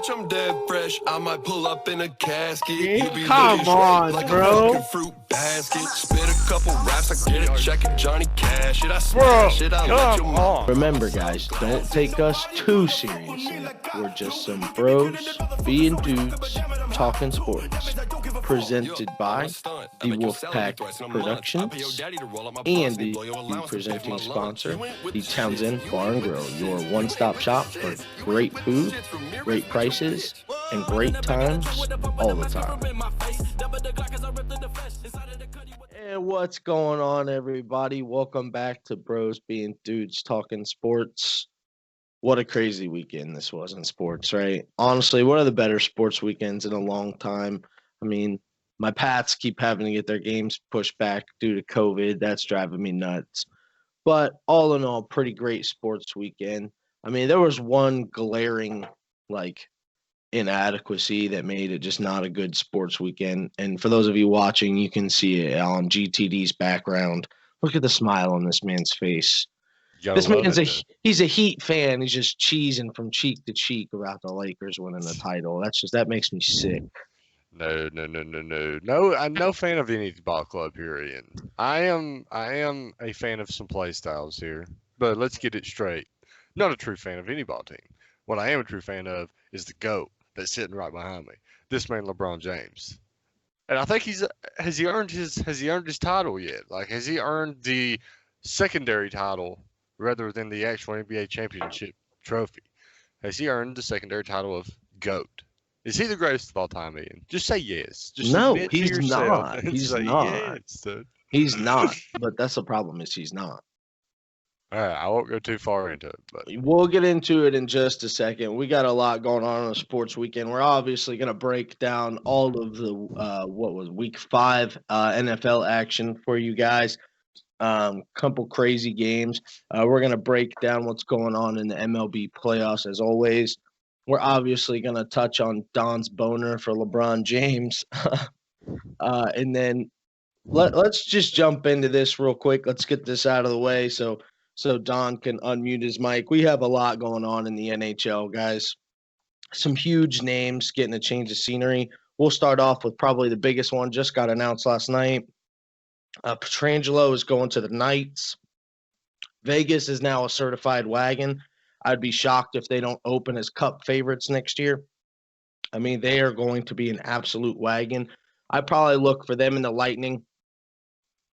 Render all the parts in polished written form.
bitch, I'm dead fresh. I might pull up in a casket. You be Come looking on, straight like bro. a fucking fruit basket. Spit a couple raps, I get a check and Johnny Cash it. I Bro, smash it, I let your come mom. on. Remember, guys, don't take us too seriously. We're just some bros being dudes talking sports. Presented by the Wolfpack Productions and the presenting sponsor, the Townsend Bar and Grill, your one-stop shop for great food, great prices, and great times all the time. And what's going on, everybody? Welcome back to Bros Being Dudes Talking Sports. What a crazy weekend this was in sports, right? Honestly, one of the better sports weekends in a long time. I mean, my Pats keep having to get their games pushed back due to COVID. That's driving me nuts. But all in all, pretty great sports weekend. I mean, there was one glaring, inadequacy that made it just not a good sports weekend. And for those of you watching, you can see it on GTD's background. Look at the smile on this man's face. This man's he's a Heat fan. He's just cheesing from cheek to cheek about the Lakers winning the title. That makes me sick. No. I'm no fan of any ball club here, Ian. I am a fan of some play styles here, but let's get it straight. Not a true fan of any ball team. What I am a true fan of is the GOAT that's sitting right behind me. This man, LeBron James. And I think has he earned his title yet? Like, has he earned the secondary title rather than the actual NBA championship trophy? Has he earned the secondary title of GOAT? Is he the greatest of all time, Ian? Just say yes. Just No, admit to he's yourself not. and He's say not. yes, dude. He's not. But that's the problem is he's not. All right, I won't go too far into it, but We'll get into it in just a second. We got a lot going on a sports weekend. We're obviously going to break down all of the week 5 NFL action for you guys. Couple crazy games. We're going to break down what's going on in the MLB playoffs as always. We're obviously going to touch on Don's boner for LeBron James. And then let's just jump into this real quick. Let's get this out of the way so Don can unmute his mic. We have a lot going on in the NHL, guys. Some huge names getting a change of scenery. We'll start off with probably the biggest one, just got announced last night. Pietrangelo is going to the Knights. Vegas is now a certified wagon. I'd be shocked if they don't open as Cup favorites next year. I mean, they are going to be an absolute wagon. I'd probably look for them in the Lightning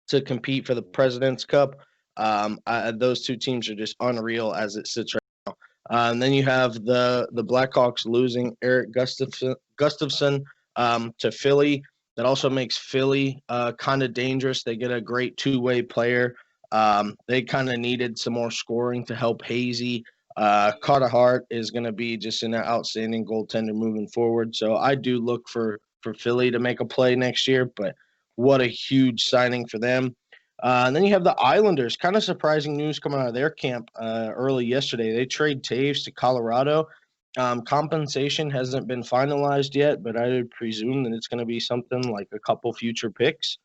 to compete for the President's Cup. Those two teams are just unreal as it sits right now. And then you have the Blackhawks losing Eric Gustafsson to Philly. That also makes Philly kind of dangerous. They get a great two-way player. They kind of needed some more scoring to help Hazy. Carter Hart is going to be just an outstanding goaltender moving forward. So I do look for Philly to make a play next year, but what a huge signing for them. And then you have the Islanders. Kind of surprising news coming out of their camp early yesterday. They trade Taves to Colorado. Compensation hasn't been finalized yet, but I would presume that it's going to be something like a couple future picks.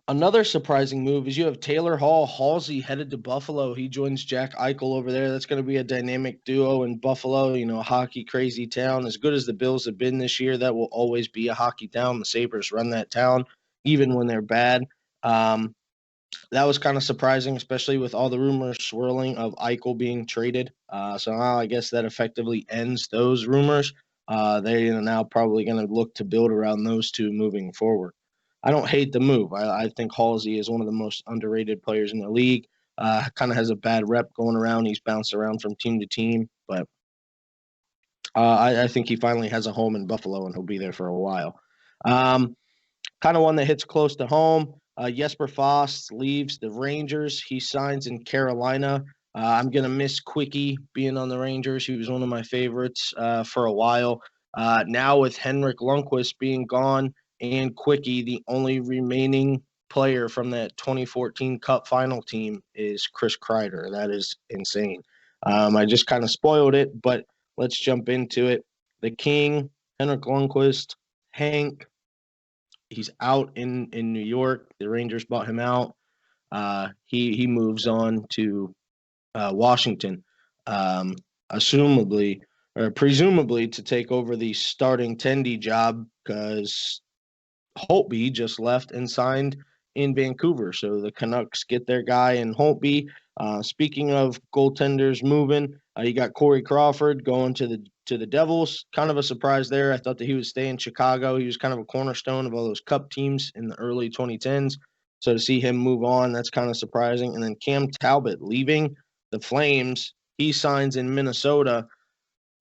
Another surprising move is you have Taylor Hall, Halsey headed to Buffalo. He joins Jack Eichel over there. That's going to be a dynamic duo in Buffalo, a hockey crazy town. As good as the Bills have been this year, that will always be a hockey town. The Sabres run that town, even when they're bad. That was kind of surprising, especially with all the rumors swirling of Eichel being traded. So now I guess that effectively ends those rumors. They are now probably going to look to build around those two moving forward. I don't hate the move. I think Halsey is one of the most underrated players in the league. Kind of has a bad rep going around. He's bounced around from team to team, but I think he finally has a home in Buffalo, and he'll be there for a while. Kind of one that hits close to home. Jesper Fast leaves the Rangers. He signs in Carolina. I'm going to miss Quickie being on the Rangers. He was one of my favorites for a while. Now with Henrik Lundqvist being gone and Quickie, the only remaining player from that 2014 Cup final team is Chris Kreider. That is insane. I just kind of spoiled it, but let's jump into it. The King, Henrik Lundqvist, Hank, he's out in New York. The Rangers bought him out. He moves on to Washington, assumably presumably to take over the starting Tendy job because Holtby just left and signed in Vancouver. So the Canucks get their guy in Holtby. Speaking of goaltenders moving, you got Corey Crawford going to the Devils. Kind of a surprise there. I thought that he would stay in Chicago. He was kind of a cornerstone of all those Cup teams in the early 2010s. So to see him move on, that's kind of surprising. And then Cam Talbot leaving the Flames. He signs in Minnesota.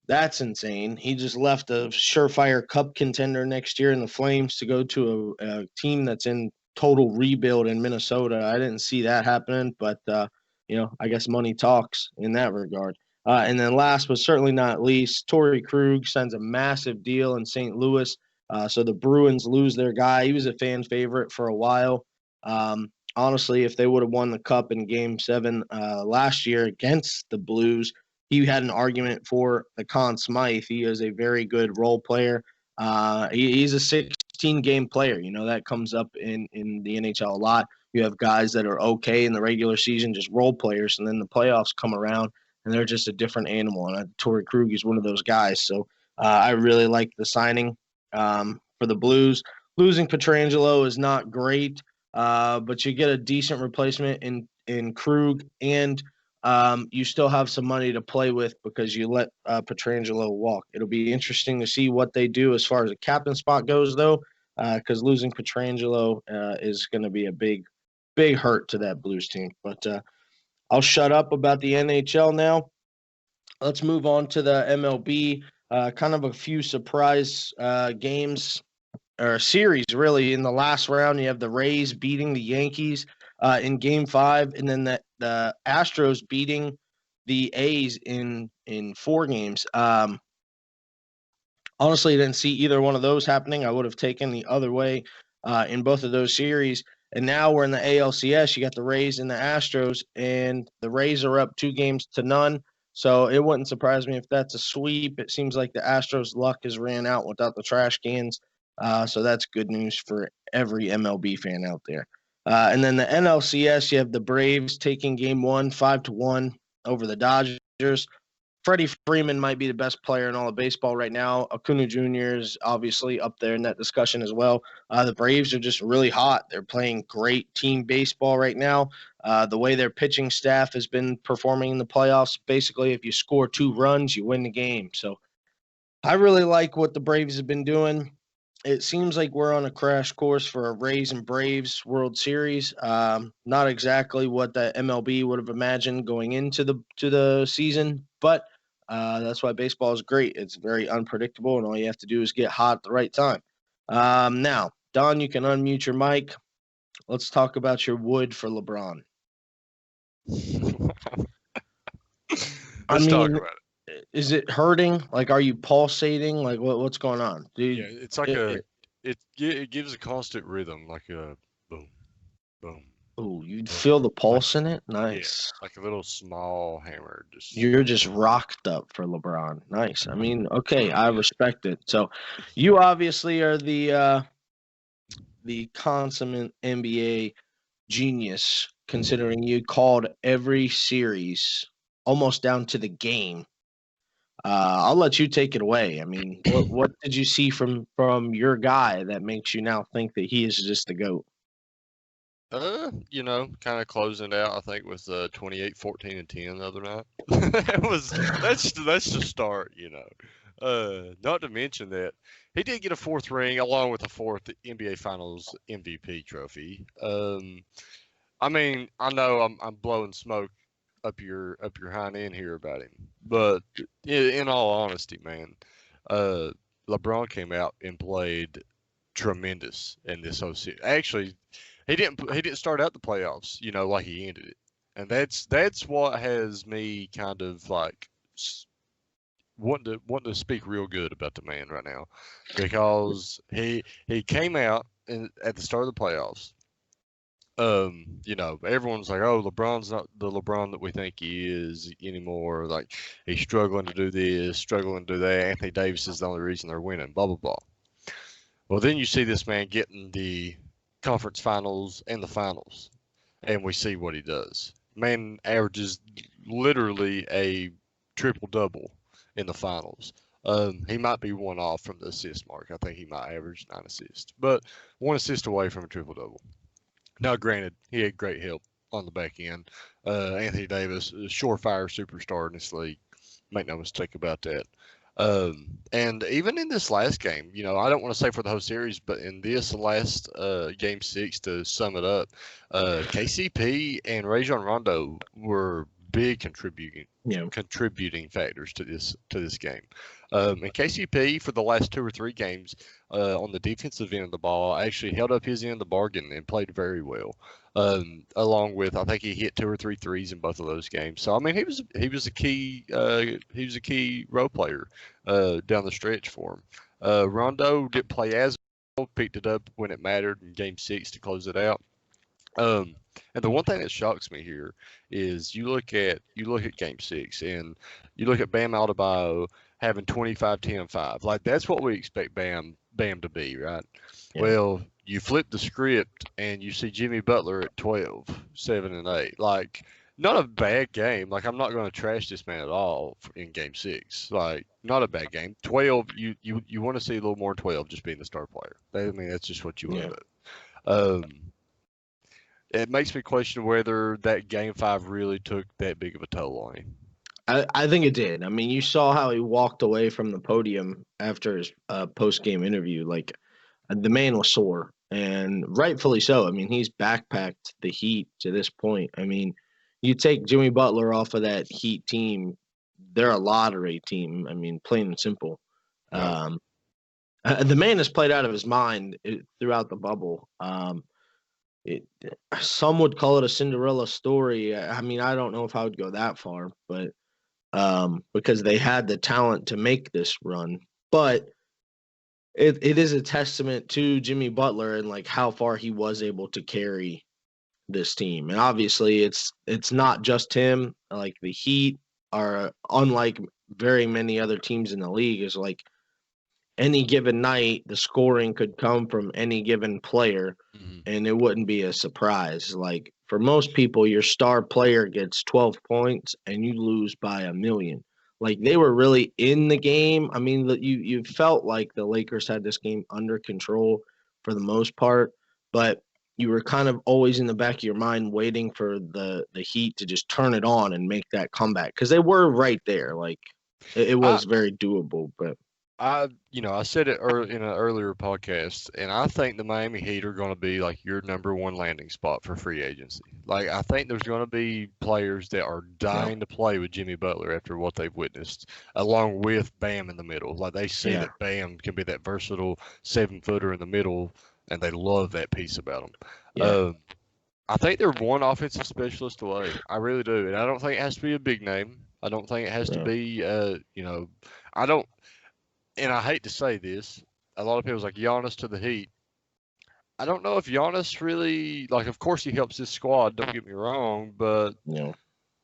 That's insane. He just left a surefire cup contender next year in the Flames to go to a team that's in total rebuild in Minnesota. I didn't see that happening, but I guess money talks in that regard. And then last but certainly not least, Torrey Krug signs a massive deal in St. Louis. So the Bruins lose their guy. He was a fan favorite for a while. Honestly, if they would have won the cup in Game 7 last year against the Blues, he had an argument for the Conn Smythe. He is a very good role player. He's a 16-game player. That comes up in the NHL a lot. You have guys that are okay in the regular season, just role players, and then the playoffs come around, and they're just a different animal. And Torrey Krug is one of those guys. So I really like the signing for the Blues. Losing Pietrangelo is not great, but you get a decent replacement in Krug, and you still have some money to play with because you let Pietrangelo walk. It'll be interesting to see what they do as far as the captain spot goes, though, because losing Pietrangelo is going to be a big hurt to that Blues team. But I'll shut up about the NHL now. Let's move on to the MLB. Kind of a few surprise games or series, really. In the last round, you have the Rays beating the Yankees in Game 5, and then the Astros beating the A's in 4 games. Honestly, I didn't see either one of those happening. I would have taken the other way in both of those series. And now we're in the ALCS. You got the Rays and the Astros, and the Rays are up 2-0. So it wouldn't surprise me if that's a sweep. It seems like the Astros' luck has ran out without the trash cans. So that's good news for every MLB fan out there. And then the NLCS, you have the Braves taking Game 1, 5-1 over the Dodgers. Freddie Freeman might be the best player in all of baseball right now. Acuna Jr. is obviously up there in that discussion as well. The Braves are just really hot. They're playing great team baseball right now. The way their pitching staff has been performing in the playoffs, basically if you score 2 runs, you win the game. So I really like what the Braves have been doing. It seems like we're on a crash course for a Rays and Braves World Series. Not exactly what the MLB would have imagined going into the season, but that's why baseball is great. It's very unpredictable, and all you have to do is get hot at the right time. Now, Don, you can unmute your mic. Let's talk about your wood for LeBron. Let's talk about it. Is it hurting? Like, are you pulsating? Like, what's going on? Yeah, it's like it gives a constant rhythm, like a boom, boom. Oh, you feel the pulse in it? Nice. Yeah, like a little small hammer. You're just rocked up for LeBron. Nice. I mean, okay, I respect it. So, you obviously are the consummate NBA genius, considering you called every series almost down to the game. I'll let you take it away. I mean, what did you see from your guy that makes you now think that he is just the GOAT? Kind of closing out, I think, with 28, 14, and 10 the other night. That's the start, Not to mention that he did get a 4th ring along with a 4th NBA Finals MVP trophy. I mean, I know I'm blowing smoke up your hind end here about him, but in all honesty, man, LeBron came out and played tremendous in this whole series. Actually, he didn't start out the playoffs, like he ended it, and that's what has me kind of like wanting to speak real good about the man right now, because he came out at the start of the playoffs. Everyone's like, oh, LeBron's not the LeBron that we think he is anymore. Like, he's struggling to do this, struggling to do that. Anthony Davis is the only reason they're winning, blah, blah, blah. Well, then you see this man getting the conference finals and the finals, and we see what he does. Man averages literally a triple-double in the finals. He might be one off from the assist mark. I think he might average 9 assists, but 1 assist away from a triple double. Now, granted, he had great help on the back end. Anthony Davis, a surefire superstar in this league. Make no mistake about that. And even in this last game, I don't want to say for the whole series, but in this last game 6, to sum it up, KCP and Rajon Rondo were big contributing factors to this game. And KCP for the last 2 or 3 games on the defensive end of the ball actually held up his end of the bargain and played very well. Along with, I think he hit 2 or 3 threes in both of those games. So I mean, he was a key role player down the stretch for him. Rondo didn't play as well, picked it up when it mattered in Game 6 to close it out. And the one thing that shocks me here is you look at Game 6 and you look at Bam Adebayo having 25, 10, 5. Like, that's what we expect Bam to be, right? Yeah. Well, you flip the script and you see Jimmy Butler at 12, 7, and 8. Like, not a bad game. Like, I'm not going to trash this man at all in Game 6. Like, not a bad game. 12, you want to see a little more 12 just being the star player. I mean, that's just what you want to do. It makes me question whether that Game 5 really took that big of a toll on him. I think it did. I mean, you saw how he walked away from the podium after his post-game interview. Like, the man was sore, and rightfully so. I mean, he's backpacked the Heat to this point. I mean, you take Jimmy Butler off of that Heat team, they're a lottery team. I mean, plain and simple. Yeah. The man has played out of his mind throughout the bubble. Some would call it a Cinderella story. I mean, I don't know if I would go that far, but because they had the talent to make this run. But it is a testament to Jimmy Butler and like how far he was able to carry this team. And obviously it's not just him. Like, the Heat are, unlike very many other teams in the league, is like any given night the scoring could come from any given player, and it wouldn't be a surprise. Like, for most people, your star player gets 12 points and you lose by 1,000,000. Like, they were really in the game. I mean, you felt like the Lakers had this game under control for the most part, but you were kind of always in the back of your mind waiting for the Heat to just turn it on and make that comeback, because they were right there. Like, it was very doable. But I said it in an earlier podcast, and I think the Miami Heat are going to be like your number 1 landing spot for free agency. Like, I think there's going to be players that are dying to play with Jimmy Butler after what they've witnessed, along with Bam in the middle. Like, they see that Bam can be that versatile 7-footer in the middle, and they love that piece about him. Yeah. I think they're one offensive specialist away. I really do, and I don't think it has to be a big name. I don't think it has to be, I don't. And I hate to say this, a lot of people's like Giannis to the Heat. I don't know if Giannis really, like, of course he helps this squad, don't get me wrong, but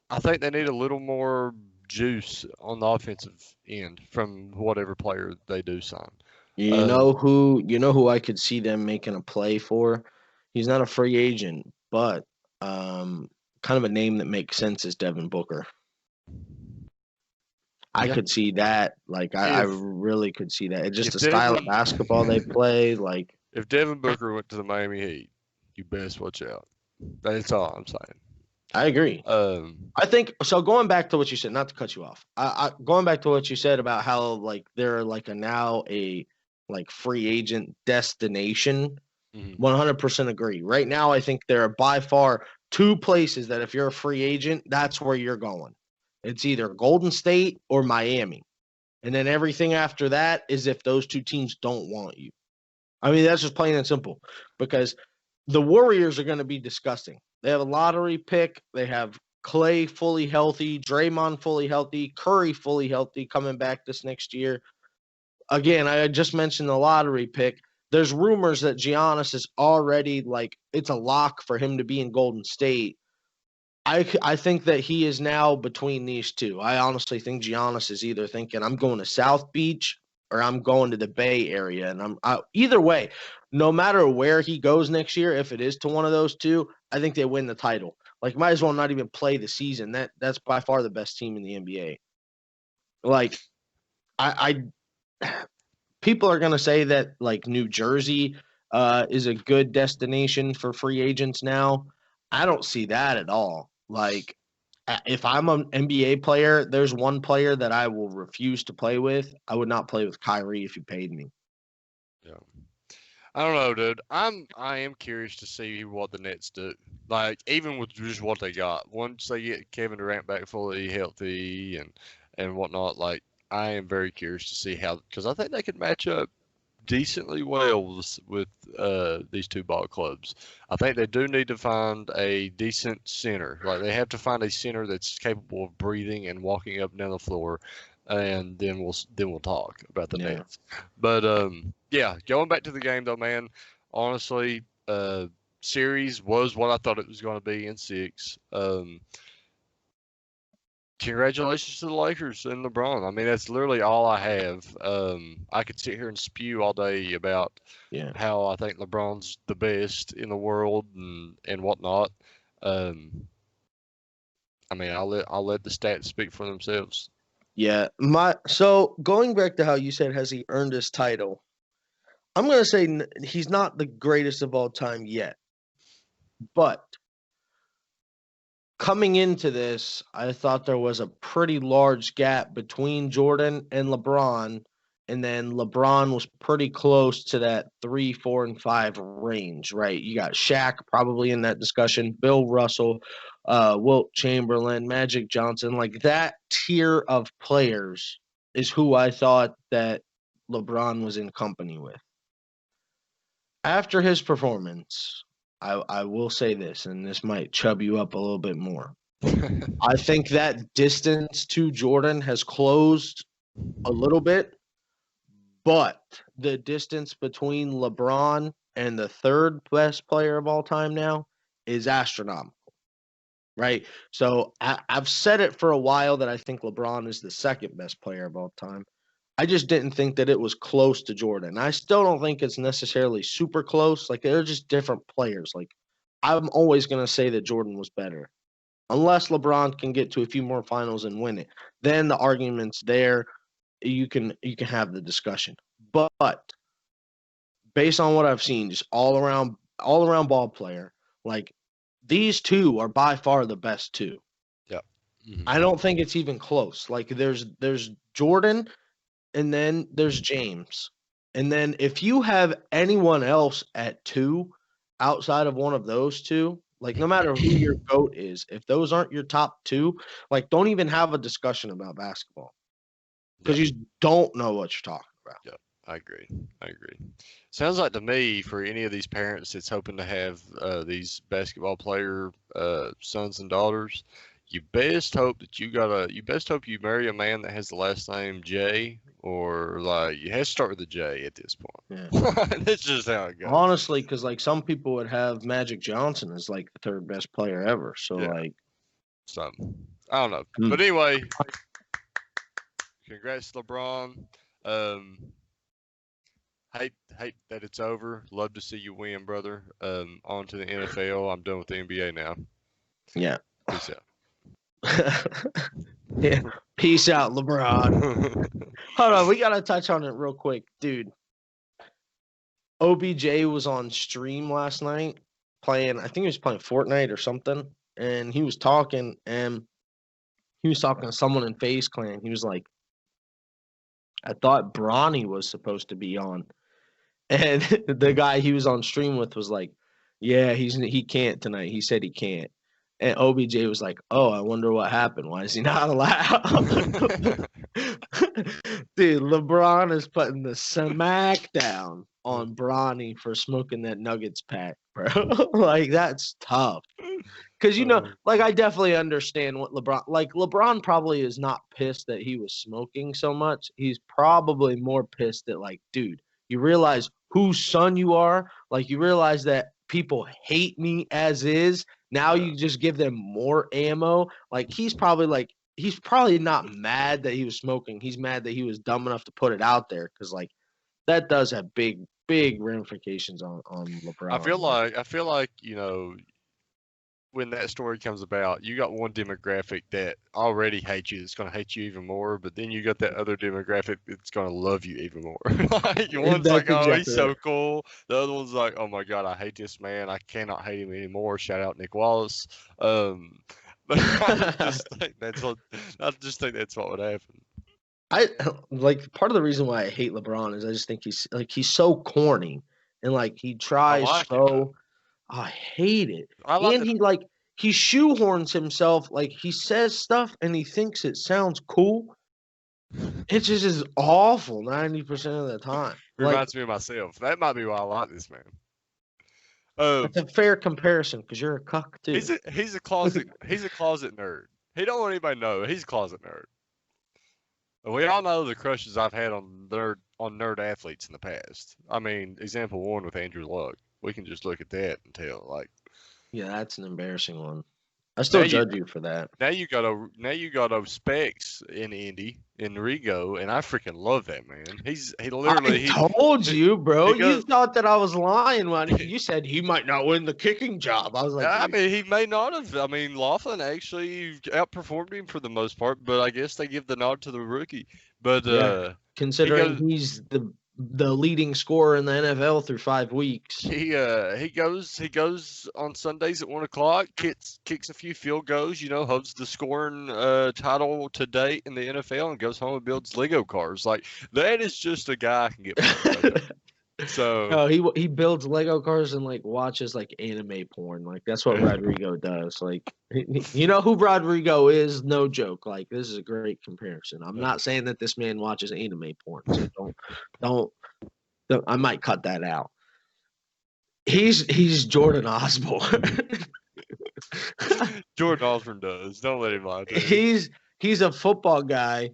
I think they need a little more juice on the offensive end from whatever player they do sign. You know who I could see them making a play for? He's not a free agent, but kind of a name that makes sense is Devin Booker. I could see that. Like, I really could see that. It's just the style of basketball they play. Like, if Devin Booker went to the Miami Heat, you best watch out. That's all I'm saying. I agree. I think so. Going back to what you said, not to cut you off. Going back to what you said about how like they're like a free agent destination. 100% agree. Right now, I think there are by far 2 places that if you're a free agent, that's where you're going. It's either Golden State or Miami. And then everything after that is if those 2 teams don't want you. I mean, that's just plain and simple, because the Warriors are going to be disgusting. They have a lottery pick. They have Clay fully healthy, Draymond fully healthy, Curry fully healthy coming back this next year. Again, I just mentioned the lottery pick. There's rumors that Giannis is already, like, it's a lock for him to be in Golden State. I think that he is now between these 2. I honestly think Giannis is either thinking, I'm going to South Beach or I'm going to the Bay Area. And either way, no matter where he goes next year, if it is to one of those 2, I think they win the title. Like, might as well not even play the season. That's by far the best team in the NBA. Like, I people are gonna say that like New Jersey is a good destination for free agents now. I don't see that at all. Like if I'm an NBA player, there's one player that I will refuse to play with. I would not play with Kyrie if you paid me. Yeah. I don't know, dude. I am curious to see what the Nets do. Like even with just what they got, once they get Kevin Durant back fully healthy and whatnot, like I am very curious to see how because I think they could match up decently well with these two ball clubs. I think they do need to find a decent center. Like they have to find a center that's capable of breathing and walking up and down the floor, and then we'll talk about the Yeah. Nets. But yeah, going back to the game though, man. Honestly, series was what I thought it was going to be in six. Congratulations to the Lakers and LeBron. I mean, that's literally all I have. I could sit here and spew all day about Yeah. how I think LeBron's the best in the world and whatnot. Um, I mean, I'll let the stats speak for themselves. Yeah. So going back to how you said has he earned his title? I'm gonna say he's not the greatest of all time yet, but coming into this, I thought there was a pretty large gap between Jordan and LeBron, and then LeBron was pretty close to that 3, 4, and 5 range, right? You got Shaq probably in that discussion, Bill Russell, Wilt Chamberlain, Magic Johnson, like that tier of players is who I thought that LeBron was in company with. After his performance, I will say this, and this might chub you up a little bit more. I think that distance to Jordan has closed a little bit, but the distance between LeBron and the third best player of all time now is astronomical, right? So I've said it for a while that I think LeBron is the second best player of all time. I just didn't think that it was close to Jordan. I still don't think it's necessarily super close. Like they're just different players. Like I'm always going to say that Jordan was better. Unless LeBron can get to a few more finals and win it. Then the argument's there. You can have the discussion. But based on what I've seen, just all around ball player, like these two are by far the best two. Yeah. Mhm. I don't think it's even close. Like there's Jordan and then there's James. And then if you have anyone else at two outside of one of those two, like no matter who your GOAT is, if those aren't your top two, like don't even have a discussion about basketball because Yeah. you don't know what you're talking about. Yeah. I agree. I agree. Sounds like to me for any of these parents that's hoping to have these basketball player sons and daughters, you best hope you marry a man that has the last name J or like you has to start with a J at this point. Yeah. That's just how it goes. Honestly, because like some people would have Magic Johnson as like the third best player ever. So Yeah. like, So I don't know. Hmm. But anyway, congrats LeBron. Um hate that it's over. Love to see you win, brother. On to the NFL. I'm done with the NBA now. yeah. Peace out. Yeah. Peace out, LeBron. Hold on, we gotta touch on it real quick, dude. OBJ was on stream last night playing. I think he was playing Fortnite or something, and he was talking to someone in FaZe Clan. He was like, "I thought Bronny was supposed to be on," and the guy he was on stream with was like, "Yeah, he can't tonight. He said he can't." And OBJ was like, "Oh, I wonder what happened. Why is he not allowed?" Dude, LeBron is putting the smack down on Bronny for smoking that Nuggets pack, bro. Like that's tough. Cause like I definitely understand what LeBron probably is not pissed that he was smoking so much. He's probably more pissed that like, dude, you realize whose son you are? Like you realize that people hate me as is. Now you just give them more ammo. Like he's probably not mad that he was smoking. He's mad that he was dumb enough to put it out there because like that does have big ramifications on LeBron. I feel like when that story comes about, you got one demographic that already hates you, that's going to hate you even more, but then you got that other demographic that's going to love you even more. Like, one's like, That's oh, he's exactly so right. cool. The other one's like, oh my God, I hate this man. I cannot hate him anymore. Shout out Nick Wallace. But I just think that's what would happen. I like part of the reason why I hate LeBron is I just think he's so corny and like he I tries like it though. so I hate it. I like And that. he shoehorns himself, like he says stuff and he thinks it sounds cool. It just is awful 90% of the time. Like Reminds me of myself. That might be why I like this man. Um, that's a fair comparison because you're a cuck too. he's a closet nerd. He don't want anybody to know. He's a closet nerd. We all know the crushes I've had on nerd athletes in the past. I mean, example one with Andrew Luck. We can just look at that and tell. Like, Yeah, that's an embarrassing one. I now still you judge you for that. now you got a Specs in Indy in Rigo, and I freaking love that man. He literally I told you, bro. he You goes. thought that I was lying when you said he might not win the kicking job. I was like, I dude, mean, he may not have. I mean, Laughlin actually outperformed him for the most part, but I guess they give the nod to the rookie. But yeah. he Considering goes, he's the leading scorer in the NFL through 5 weeks. he goes on Sundays at 1 o'clock, kicks a few field goals, holds the scoring title to date in the NFL, and goes home and builds Lego cars. Like, that is just a guy I can get behind right there. So Oh, he builds Lego cars and like watches like anime porn. Like that's what Rodrigo does. Like you know who Rodrigo is? No joke. Like this is a great comparison. I'm not saying that this man watches anime porn. So don't I might cut that out. He's Jordan Osborne. Jordan Osborne does. Don't let him lie to you. he's a football guy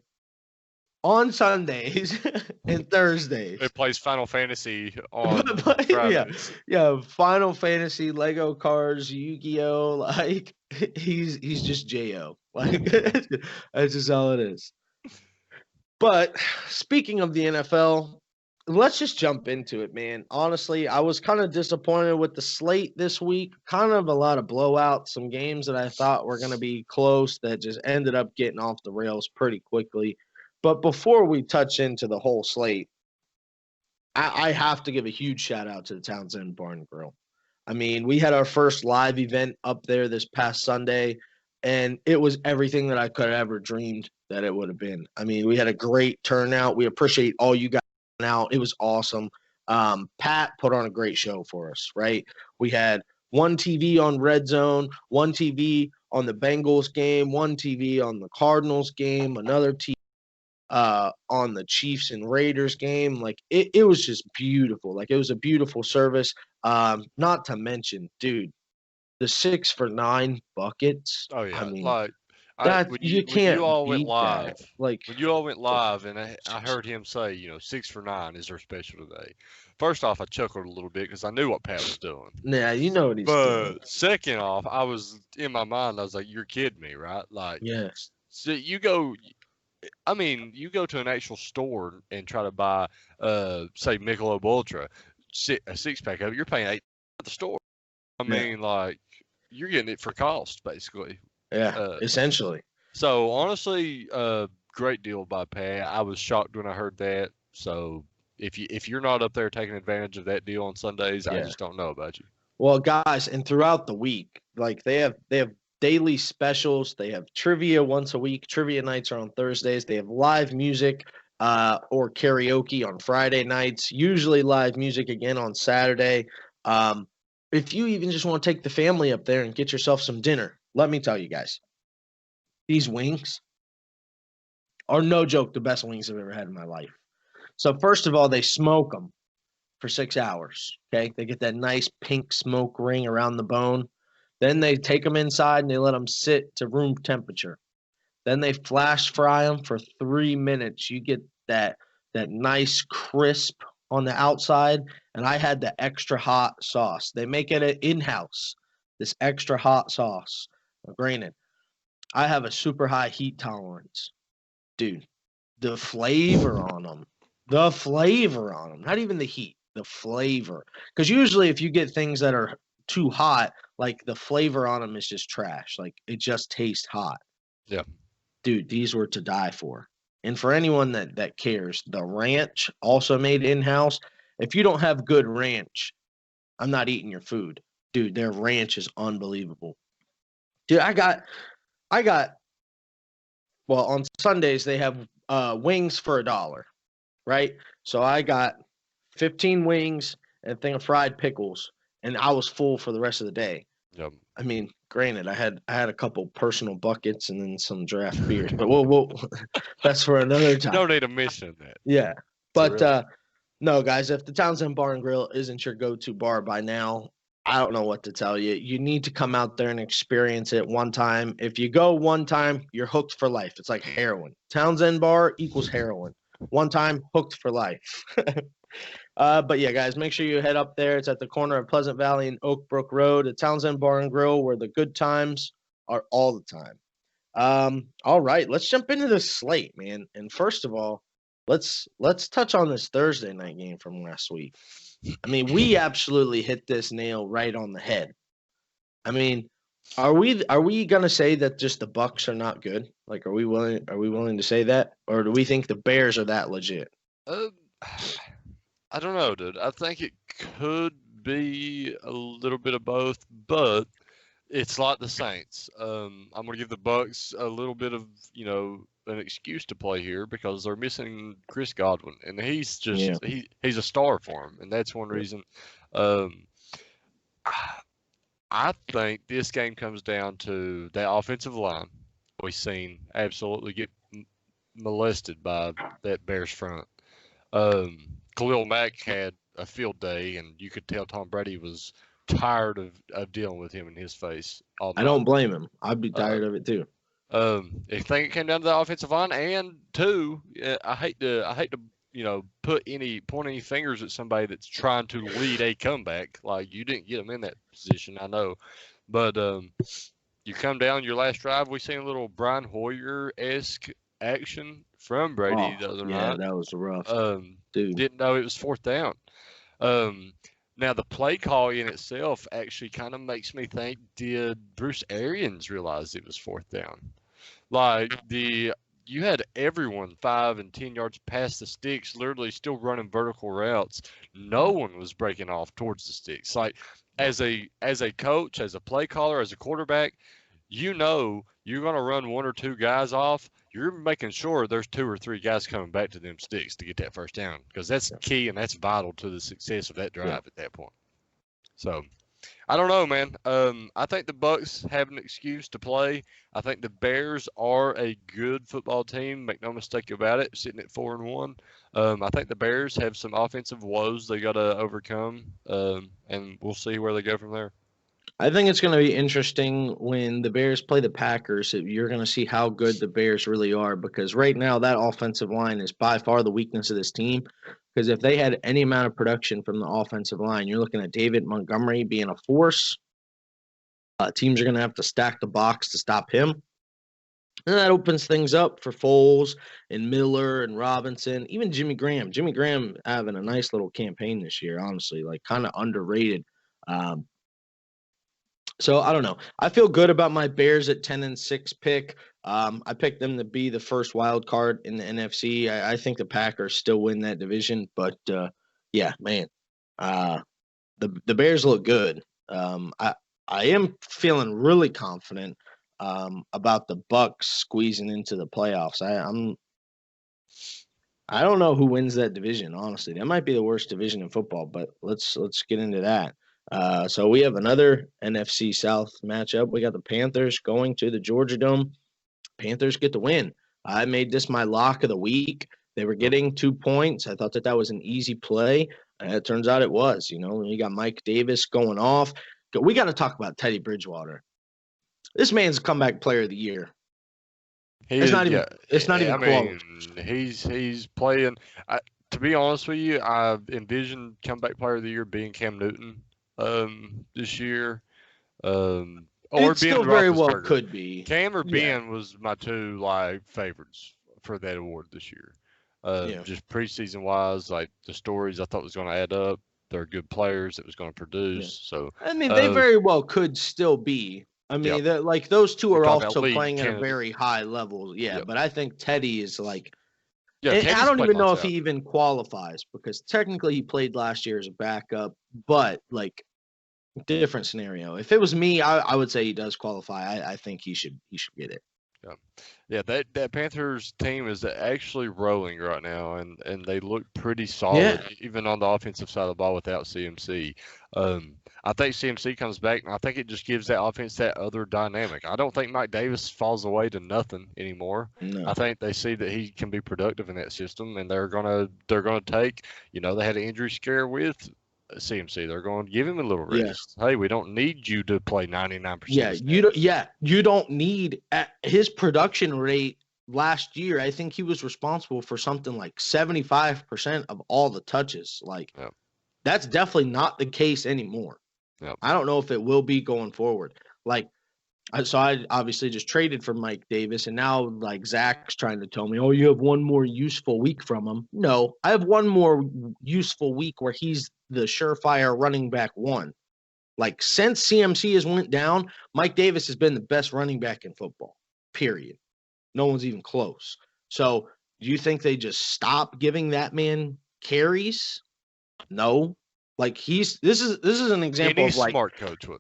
on Sundays and Thursdays. It plays Final Fantasy on Yeah, Fridays. yeah. Final Fantasy, Lego cars, Yu-Gi-Oh. Like he's just Jo. Like that's just all it is. But speaking of the NFL, let's just jump into it, man. Honestly, I was kind of disappointed with the slate this week. Kind of a lot of blowouts, some games that I thought were going to be close that just ended up getting off the rails pretty quickly. But before we touch into the whole slate, I have to give a huge shout out to the Townsend Bar and Grill. I mean, we had our first live event up there this past Sunday, and it was everything that I could have ever dreamed that it would have been. I mean, we had a great turnout. We appreciate all you guys out. It was awesome. Pat put on a great show for us, right? We had one TV on Red Zone, one TV on the Bengals game, one TV on the Cardinals game, another TV on the Chiefs and Raiders game. Like it was just beautiful. Like it was a beautiful service. Not to mention, dude, the 6 for 9 buckets. Oh yeah, I mean, like that when you when you can't all went beat live, that. Like, when you all went live, and I heard him say, 6 for 9 is our special today. First off, I chuckled a little bit because I knew what Pat was doing. nah, you know what he's doing. But second off, I was in my mind, I was like, "You're kidding me, right?" Like, Yeah. so you go. I mean, you go to an actual store and try to buy, say, Michelob Ultra, a 6-pack of it. You're paying $8 at the store. I Yeah. mean, like, you're getting it for cost, basically. Yeah, essentially. So honestly, great deal by Pat. I was shocked when I heard that. So if you're not up there taking advantage of that deal on Sundays, I Yeah. just don't know about you. Well, guys, and throughout the week, like they have daily specials. They have trivia once a week. Trivia nights are on Thursdays. They have live music or karaoke on Friday nights. Usually live music again on Saturday. If you even just want to take the family up there and get yourself some dinner, let me tell you guys, these wings are no joke the best wings I've ever had in my life. So first of all, they smoke them for 6 hours. Okay, they get that nice pink smoke ring around the bone. Then they take them inside and they let them sit to room temperature. Then they flash fry them for 3 minutes. You get that nice crisp on the outside. And I had the extra hot sauce. They make it in-house, this extra hot sauce. Now, granted, I have a super high heat tolerance. Dude, the flavor on them, not even the heat, the flavor. Because usually if you get things that are too hot, like the flavor on them is just trash. Like it just tastes hot. Yeah. Dude, these were to die for. And for anyone that cares, the ranch also made in-house. If you don't have good ranch, I'm not eating your food. Dude, their ranch is unbelievable. Dude, I got well, on Sundays they have wings for $1, right? So I got 15 wings and a thing of fried pickles, and I was full for the rest of the day. Yep. I mean, granted, I had a couple personal buckets and then some draft beers, but we'll that's for another time. No need to mention that. Yeah, So but really- no, guys, if the Townsend Bar and Grill isn't your go-to bar by now, I don't know what to tell you. You need to come out there and experience it one time. If you go one time, you're hooked for life. It's like heroin. Townsend Bar equals heroin. One time, hooked for life. But yeah, guys, make sure you head up there. It's at the corner of Pleasant Valley and Oak Brook Road, at Townsend Bar and Grill, where the good times are all the time. All right, let's jump into the slate, man. And first of all, let's touch on this Thursday night game from last week. I mean, we absolutely hit this nail right on the head. I mean, are we gonna say that just the Bucks are not good? Like, are we willing to say that, or do we think the Bears are that legit? I don't know, dude. I think it could be a little bit of both, but it's like the Saints. I'm gonna give the Bucks a little bit of, an excuse to play here because they're missing Chris Godwin, and he's just he's a star for him, and that's one reason. I think this game comes down to that offensive line. We've seen absolutely get molested by that Bears front. Khalil Mack had a field day, and you could tell Tom Brady was tired of dealing with him in his face all I night. don't blame him. I'd be tired of it too. I think it came down to the offensive line, and two, I hate to point any fingers at somebody that's trying to lead a comeback. Like, you didn't get them in that position, I know, but you come down your last drive. We seen a little Brian Hoyer-esque action from Brady the other night. Yeah, that was rough. Dude, Didn't know it was fourth down. Now, the play call in itself actually kind of makes me think, did Bruce Arians realize it was fourth down? Like, you had everyone 5 and 10 yards past the sticks, literally still running vertical routes. No one was breaking off towards the sticks. Like, as a coach, as a play caller, as a quarterback, you're going to run one or two guys off. You're making sure there's 2 or 3 guys coming back to them sticks to get that first down, because that's key and that's vital to the success of that drive at that point. So, I don't know, man. I think the Bucks have an excuse to play. I think the Bears are a good football team. Make no mistake about it. Sitting at 4-1. I think the Bears have some offensive woes they got to overcome, and we'll see where they go from there. I think it's going to be interesting when the Bears play the Packers. You're going to see how good the Bears really are, because right now that offensive line is by far the weakness of this team. Because if they had any amount of production from the offensive line, you're looking at David Montgomery being a force. Teams are going to have to stack the box to stop him. And that opens things up for Foles and Miller and Robinson, even Jimmy Graham. Jimmy Graham having a nice little campaign this year, honestly, like kind of underrated. So I don't know. I feel good about my Bears at 10-6 pick. I picked them to be the first wild card in the NFC. I think the Packers still win that division, but yeah, man, the Bears look good. I am feeling really confident about the Bucks squeezing into the playoffs. I don't know who wins that division, honestly. That might be the worst division in football, but let's get into that. So we have another NFC South matchup. We got the Panthers going to the Georgia Dome. Panthers get the win. I made this my lock of the week. They were getting 2 points. I thought that was an easy play. It turns out it was. You got Mike Davis going off. We got to talk about Teddy Bridgewater. This man's comeback player of the year. It's not even close. He's playing. To be honest with you, I envisioned comeback player of the year being Cam Newton this year. Or it still very well could be. Cam or Ben was my two favorites for that award this year. Just preseason wise, like the stories I thought was going to add up. they're good players that was going to produce. So I mean, they very well could still be. I mean, like those two are also playing at a very high level. Yeah, Yep. but I think Teddy is like. Yeah, And I don't even know if out. he even qualifies because technically he played last year as a backup, but like different scenario. If it was me, I would say he does qualify. I think he should get it. Yeah, that Panthers team is actually rolling right now, and they look pretty solid, even on the offensive side of the ball without CMC. I think CMC comes back, and I think it just gives that offense that other dynamic. I don't think Mike Davis falls away to nothing anymore. No. I think they see that he can be productive in that system, and they're gonna take. They had an injury scare with CMC. They're going to give him a little rest. Hey, we don't need you to play 99%. You don't need at his production rate last year. I think he was responsible for something like 75% of all the touches. Like that's definitely not the case anymore. I don't know if it will be going forward. Like so I obviously just traded for Mike Davis, and now like Zach's trying to tell me, oh, you have one more useful week from him. No, I have one more useful week where he's the surefire running back one. Like since CMC has went down, Mike Davis has been the best running back in football, period. No one's even close. So do you think they just stop giving that man carries? No. Like this is an example of like smart coach would.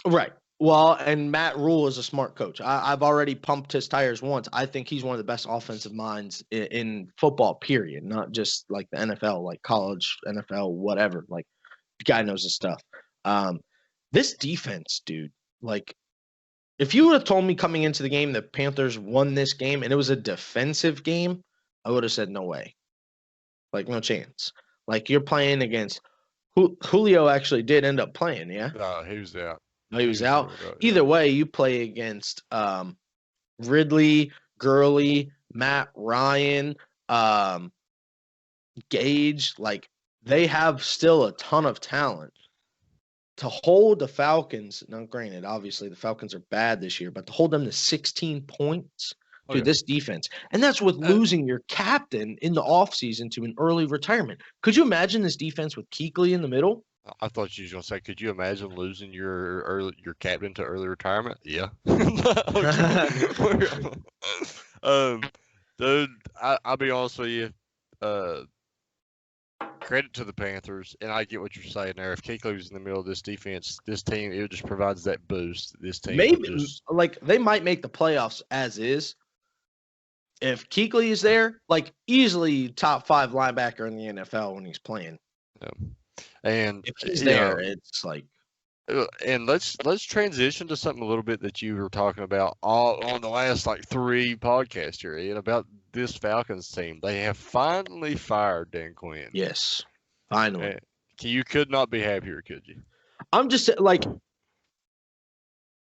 Right. Well, and Matt Rule is a smart coach. I've already pumped his tires once. I think he's one of the best offensive minds in football, period. Not just like the NFL, like college, NFL, whatever. Like the guy knows his stuff. This defense, dude, like if you would have told me coming into the game that Panthers won this game and it was a defensive game, I would have said no way. Like no chance. Like you're playing against Julio actually did end up playing, yeah? He was out. No, he was out. Either way, you play against Ridley, Gurley, Matt Ryan, Gage. Like they have still a ton of talent to hold the Falcons. Now, granted, obviously the Falcons are bad this year, but to hold them to 16 points to this defense, and that's with losing your captain in the offseason to an early retirement. Could you imagine this defense with Kuechly in the middle? I thought you were going to say, could you imagine losing your captain to early retirement? Yeah. Dude, I'll be honest with you. Credit to the Panthers, and I get what you're saying there. If Kuechly was in the middle of this defense, this team, it just provides that boost. This team maybe like they might make the playoffs as is. If Kuechly is there, like easily top 5 linebacker in the NFL when he's playing. Yeah. And if he's there, it's like. And let's transition to something a little bit that you were talking about all on the last like 3 podcasts here, Ian, about this Falcons team. They have finally fired Dan Quinn. Yes, finally. And you could not be happier, could you? I'm just like,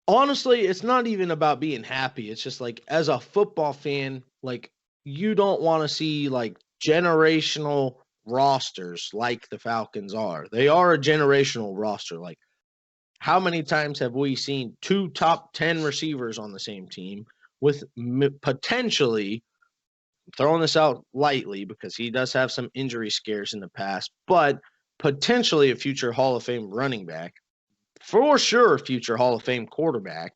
honestly, it's not even about being happy. It's just like as a football fan, like you don't want to see like generational rosters like the Falcons are. They are a generational roster. Like how many times have we seen 2 top 10 receivers on the same team with potentially, I'm throwing this out lightly because he does have some injury scares in the past, but potentially a future Hall of Fame running back, for sure a future Hall of Fame quarterback,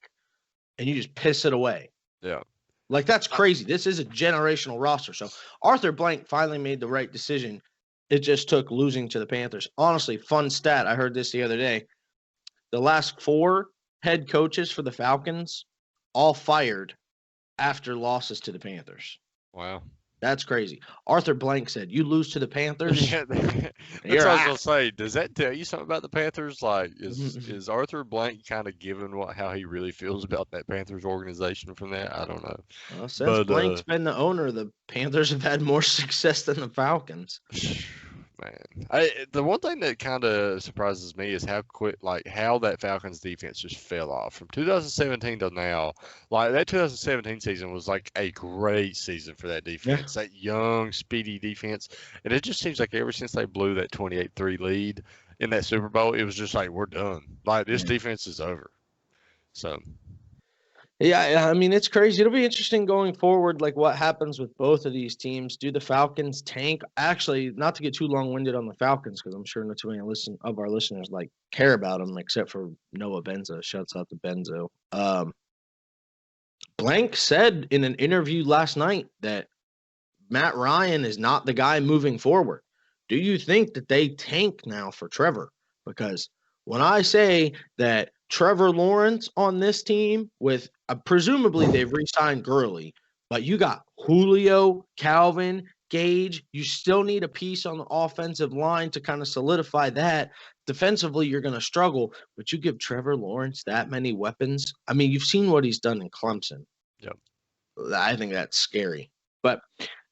and you just piss it away. Yeah. Like that's crazy. This is a generational roster. So Arthur Blank finally made the right decision. It just took losing to the Panthers. Honestly, fun stat. I heard this the other day. The last 4 head coaches for the Falcons all fired after losses to the Panthers. Wow. That's crazy. Arthur Blank said, you lose to the Panthers? Yeah, that's what I was going to say. Does that tell you something about the Panthers? Like, is Arthur Blank kind of given how he really feels about that Panthers organization from that? I don't know. Well, since Blank's been the owner, the Panthers have had more success than the Falcons. Man, the one thing that kind of surprises me is how quick, like how that Falcons defense just fell off from 2017 to now. Like that 2017 season was like a great season for that defense, that young, speedy defense. And it just seems like ever since they blew that 28-3 lead in that Super Bowl, it was just like, we're done. Like this defense is over. So. Yeah, I mean, it's crazy. It'll be interesting going forward, like what happens with both of these teams. Do the Falcons tank? Actually, not to get too long-winded on the Falcons, because I'm sure not too many of our listeners like care about them, except for Noah Benzo. Shouts out to Benzo. Blank said in an interview last night that Matt Ryan is not the guy moving forward. Do you think that they tank now for Trevor? Because when I say that Trevor Lawrence on this team, with presumably they've re-signed Gurley, but you got Julio, Calvin, Gage. You still need a piece on the offensive line to kind of solidify that. Defensively, you're going to struggle, but you give Trevor Lawrence that many weapons. I mean, you've seen what he's done in Clemson. Yep. I think that's scary. But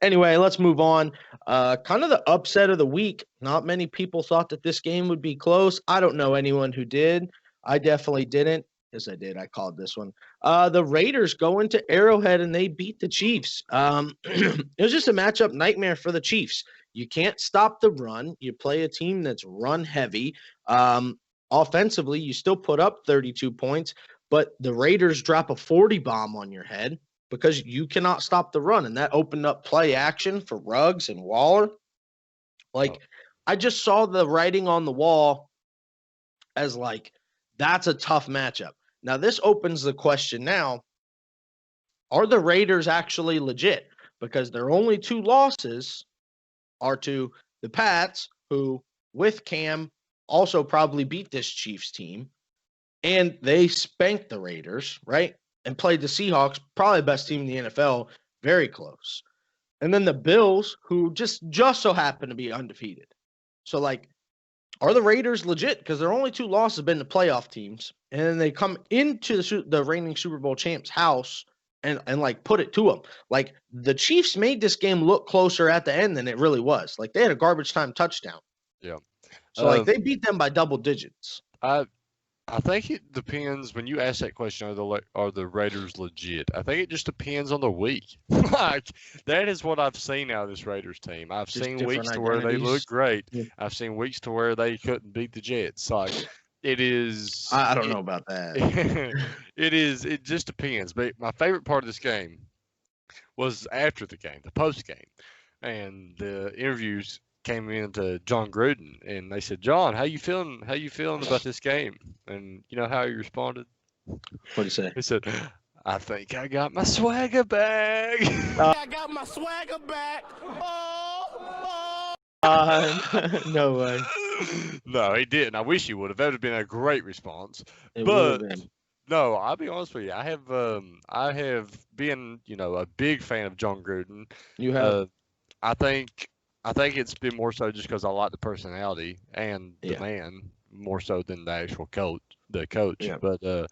anyway, let's move on. Kind of the upset of the week. Not many people thought that this game would be close. I don't know anyone who did. I definitely didn't. Yes, I did. I called this one. The Raiders go into Arrowhead and they beat the Chiefs. It was just a matchup nightmare for the Chiefs. You can't stop the run. You play a team that's run heavy. Offensively, you still put up 32 points, but the Raiders drop a 40 bomb on your head because you cannot stop the run. And that opened up play action for Ruggs and Waller. Like, I just saw the writing on the wall as like, that's a tough matchup. Now, this opens the question now, are the Raiders actually legit? Because their only two losses are to the Pats, who with Cam also probably beat this Chiefs team, and they spanked the Raiders, right? And played the Seahawks, probably the best team in the NFL, very close. And then the Bills, who just so happen to be undefeated. So, like, are the Raiders legit? Because their only two losses have been the playoff teams. And then they come into the reigning Super Bowl champs' house and like, put it to them. Like, the Chiefs made this game look closer at the end than it really was. Like, they had a garbage time touchdown. Yeah. So, like, they beat them by double digits. I think it depends when you ask that question. Are the Raiders legit? I think it just depends on the week. Like, that is what I've seen out of this Raiders team. I've Just seen different weeks to where they look identities. great. Yeah. I've seen weeks to where they couldn't beat the Jets. Like, it is. I don't know about that. It just depends. But my favorite part of this game was after the game, the post game, and the interviews came into Jon Gruden, and they said, "John, how you feeling? How you feeling about this game?" And you know how he responded? What do you say? He said, "I think I got my swagger back." I got my swagger back. No way. No, he didn't. I wish he would have. That would have been a great response. It But would have been. no, I'll be honest with you. I have been, a big fan of Jon Gruden. You have. I think it's been more so just because I like the personality and the Yeah. man more so than the actual coach. Yeah. But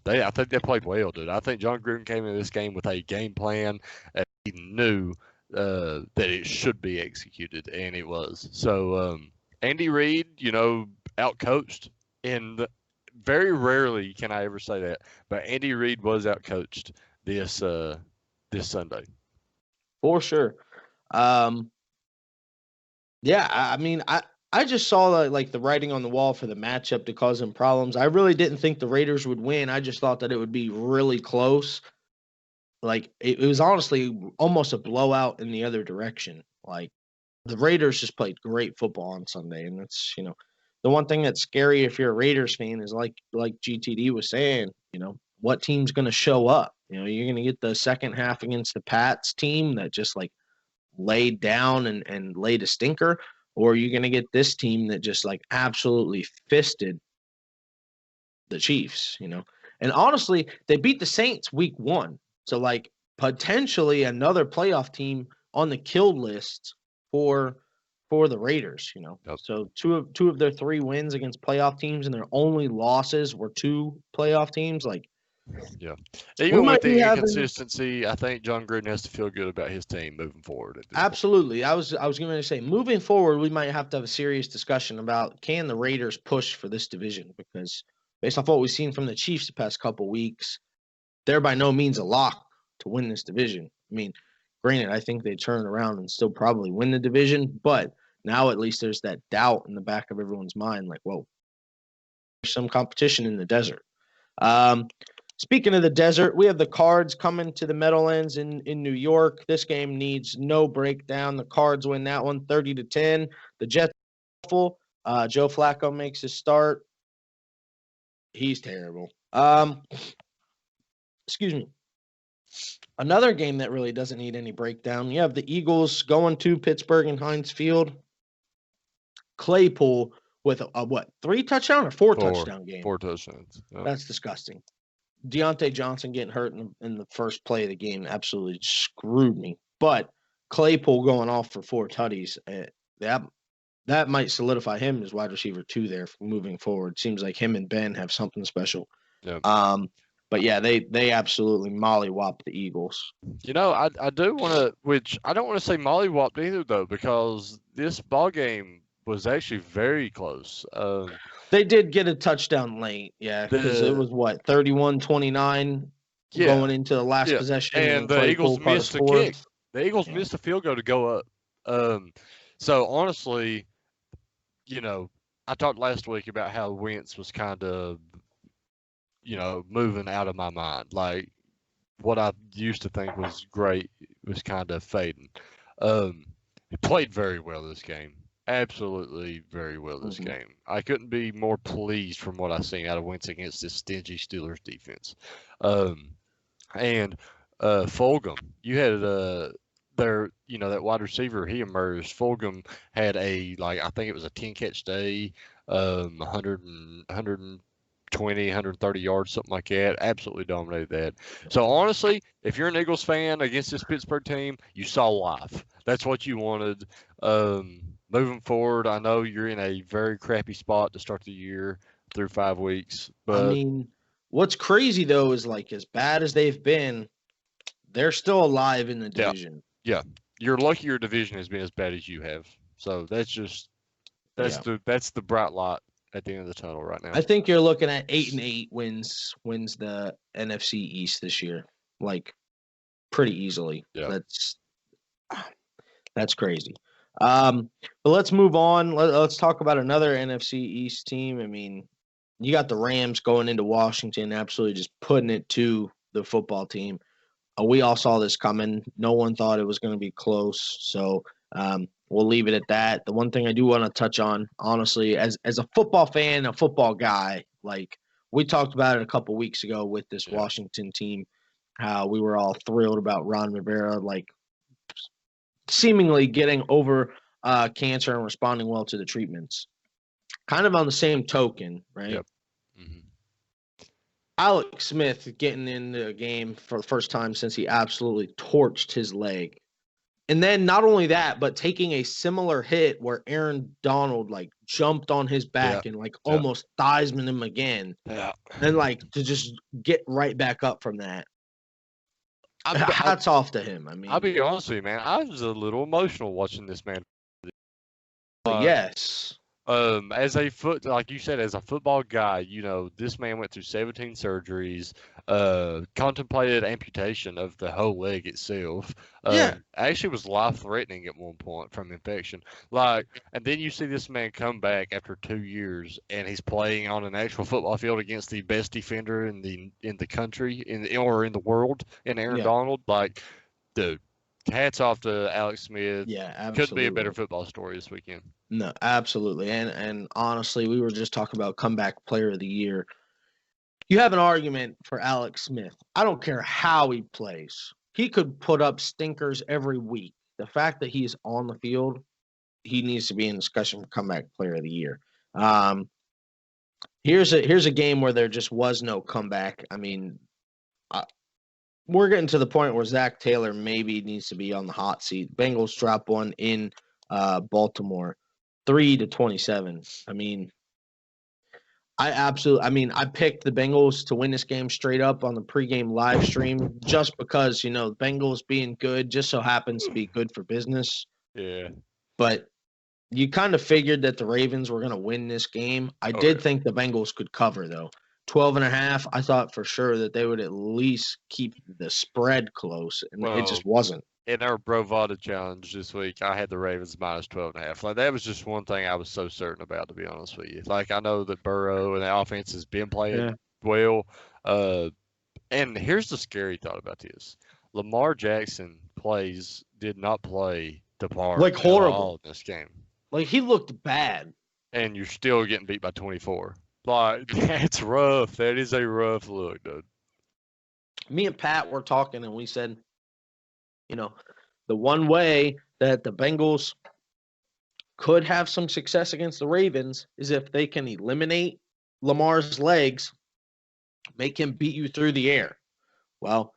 I think they played well, dude. I think Jon Gruden came into this game with a game plan. He knew that it should be executed, and it was. So Andy Reid, outcoached, and very rarely can I ever say that, but Andy Reid was outcoached this Sunday. For sure. Yeah, I mean, I just saw the writing on the wall for the matchup to cause them problems. I really didn't think the Raiders would win. I just thought that it would be really close. Like, it was honestly almost a blowout in the other direction. Like, the Raiders just played great football on Sunday, and that's, the one thing that's scary if you're a Raiders fan is like GTD was saying, what team's going to show up? You're going to get the second half against the Pats team that just like laid down and laid a stinker, or are you going to get this team that just like absolutely fisted the Chiefs, And honestly, they beat the Saints week 1. So, like, potentially another playoff team on the kill list for the Raiders, Yep. So two of their 3 wins against playoff teams, and their only losses were 2 playoff teams. Like, Yeah. Even with might the be having- inconsistency, I think Jon Gruden has to feel good about his team moving forward. At this point. absolutely. I was going to say, moving forward, we might have to have a serious discussion about, can the Raiders push for this division? Because based off what we've seen from the Chiefs the past couple weeks, they're by no means a lock to win this division. I mean, granted, I think they turn around and still probably win the division, but now at least there's that doubt in the back of everyone's mind, like, whoa, there's some competition in the desert. Speaking of the desert, we have the Cards coming to the Meadowlands in New York. This game needs no breakdown. The Cards win that one 30-10. The Jets awful. Joe Flacco makes his start. He's terrible. Excuse me. Another game that really doesn't need any breakdown. You have the Eagles going to Pittsburgh and Heinz Field. Claypool with a 3 touchdown or 4 touchdown game? 4 touchdowns. Yep. That's disgusting. Deontay Johnson getting hurt in the first play of the game absolutely screwed me. But Claypool going off for 4 tutties, that might solidify him as wide receiver 2 there moving forward. Seems like him and Ben have something special. Yep. But yeah, they absolutely mollywhopped the Eagles. You know, I do want to, which I don't want to say mollywhopped either though, because this ball game was actually very close. They did get a touchdown late, yeah, because it was 31-29 going into the last possession, and the Eagles missed a kick. The Eagles missed a field goal to go up. So honestly, you know, I talked last week about how Wentz was kind of, you know, moving out of my mind. Like what I used to think was great was kind of fading. He played very well this game. Absolutely very well this game. I couldn't be more pleased from what I've seen out of Wentz against this stingy Steelers defense. And Fulgham, you had that wide receiver, he emerged. Fulgham had I think it was a 10-catch day, 120, 130 yards, something like that. Absolutely dominated that. So honestly, if you're an Eagles fan against this Pittsburgh team, you saw life. That's what you wanted. Moving forward, I know you're in a very crappy spot to start the year through 5 weeks. But I mean, what's crazy though is like as bad as they've been, they're still alive in the division. Yeah. You're lucky your division has been as bad as you have. So that's the bright light at the end of the tunnel right now. I think you're looking at 8-8 wins the NFC East this year, like pretty easily. Yeah. That's crazy. But let's move on. Let's talk about another NFC East team. I mean, you got the Rams going into Washington, absolutely just putting it to the football team. We all saw this coming. No one thought it was going to be close. So we'll leave it at that. The one thing I do want to touch on, honestly, as a football fan, a football guy, like we talked about it a couple weeks ago with this Washington team, how we were all thrilled about Ron Rivera, like seemingly getting over cancer and responding well to the treatments. Kind of on the same token, right? Yep. Mm-hmm. Alex Smith getting in the game for the first time since he absolutely torched his leg. And then not only that, but taking a similar hit where Aaron Donald like jumped on his back and like almost Theismann him again. Yeah. And like to just get right back up from that. Hats off to him. I mean, I'll be honest with you, man. I was a little emotional watching this man. Yes. Like you said, as a football guy, you know, this man went through 17 surgeries, contemplated amputation of the whole leg itself. Actually was life-threatening at one point from infection. And then you see this man come back after 2 years, and he's playing on an actual football field against the best defender in the country, or in the world, in Aaron Donald. Like, dude, hats off to Alex Smith. Yeah, absolutely. Couldn't be a better football story this weekend. No, absolutely. And honestly, we were just talking about comeback player of the year. You have an argument for Alex Smith. I don't care how he plays. He could put up stinkers every week. The fact that he's on the field, he needs to be in discussion for comeback player of the year. Here's a game where there just was no comeback. I mean, we're getting to the point where Zach Taylor maybe needs to be on the hot seat. Bengals drop one in Baltimore, 3-27. I mean, I picked the Bengals to win this game straight up on the pregame live stream just because, you know, Bengals being good just so happens to be good for business. Yeah. But you kind of figured that the Ravens were going to win this game. I did think the Bengals could cover, though. 12.5, I thought for sure that they would at least keep the spread close, and it just wasn't. In our Brovada challenge this week, I had the Ravens minus 12.5. Like, that was just one thing I was so certain about, to be honest with you. Like, I know that Burrow and the offense has been playing well, And here's the scary thought about this: Lamar Jackson did not play the part Like, at horrible. all in this game, Like, he looked bad. and you're still getting beat by 24. Like that's rough. That is a rough look, dude. Me and Pat were talking, and we said, the one way that the Bengals could have some success against the Ravens is if they can eliminate Lamar's legs, make him beat you through the air. Well,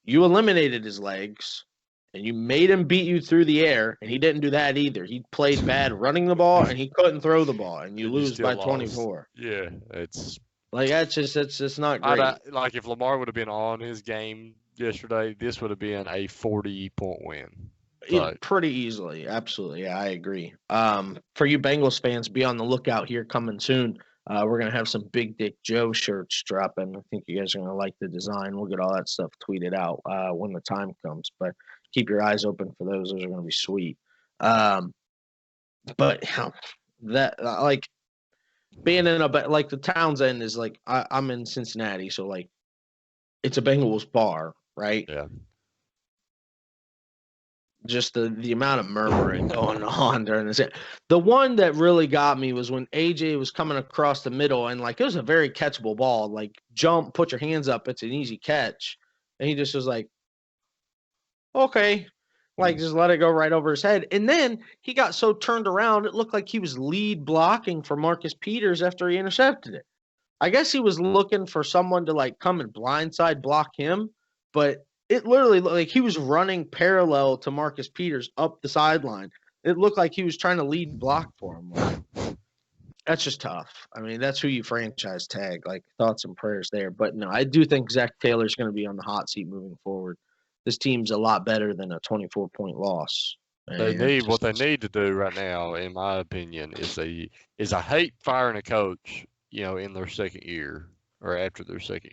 you eliminated his legs, and you made him beat you through the air, and he didn't do that either. He played bad running the ball, and he couldn't throw the ball, and you And you lose still by lost. 24. Yeah, it's Like, that's just not great. like if Lamar would have been on his game yesterday, this would have been a 40-point win. Yeah, pretty easily. Absolutely. Yeah, I agree. For you Bengals fans, be on the lookout here coming soon. We're going to have some Big Dick Joe shirts dropping. I think you guys are going to like the design. We'll get all that stuff tweeted out when the time comes. But keep your eyes open for those. Those are going to be sweet. But that like being in like the Townsend is like I'm in Cincinnati, so like it's a Bengals bar, right? Yeah. Just the amount of murmuring going on during this. The one that really got me was when AJ was coming across the middle, and like it was a very catchable ball. Like, jump, put your hands up, it's an easy catch. And he just was like, okay, like just let it go right over his head. And then he got so turned around, it looked like he was lead blocking for Marcus Peters after he intercepted it. I guess he was looking for someone to like come and blindside block him, but it literally looked like he was running parallel to Marcus Peters up the sideline. It looked like he was trying to lead block for him. Like, that's just tough. I mean, that's who you franchise tag. Like, thoughts and prayers there. But no, I do think Zach Taylor's going to be on the hot seat moving forward. This team's a lot better than a 24-point loss. What they need to do right now, in my opinion, is I hate firing a coach, in their second year or after their second.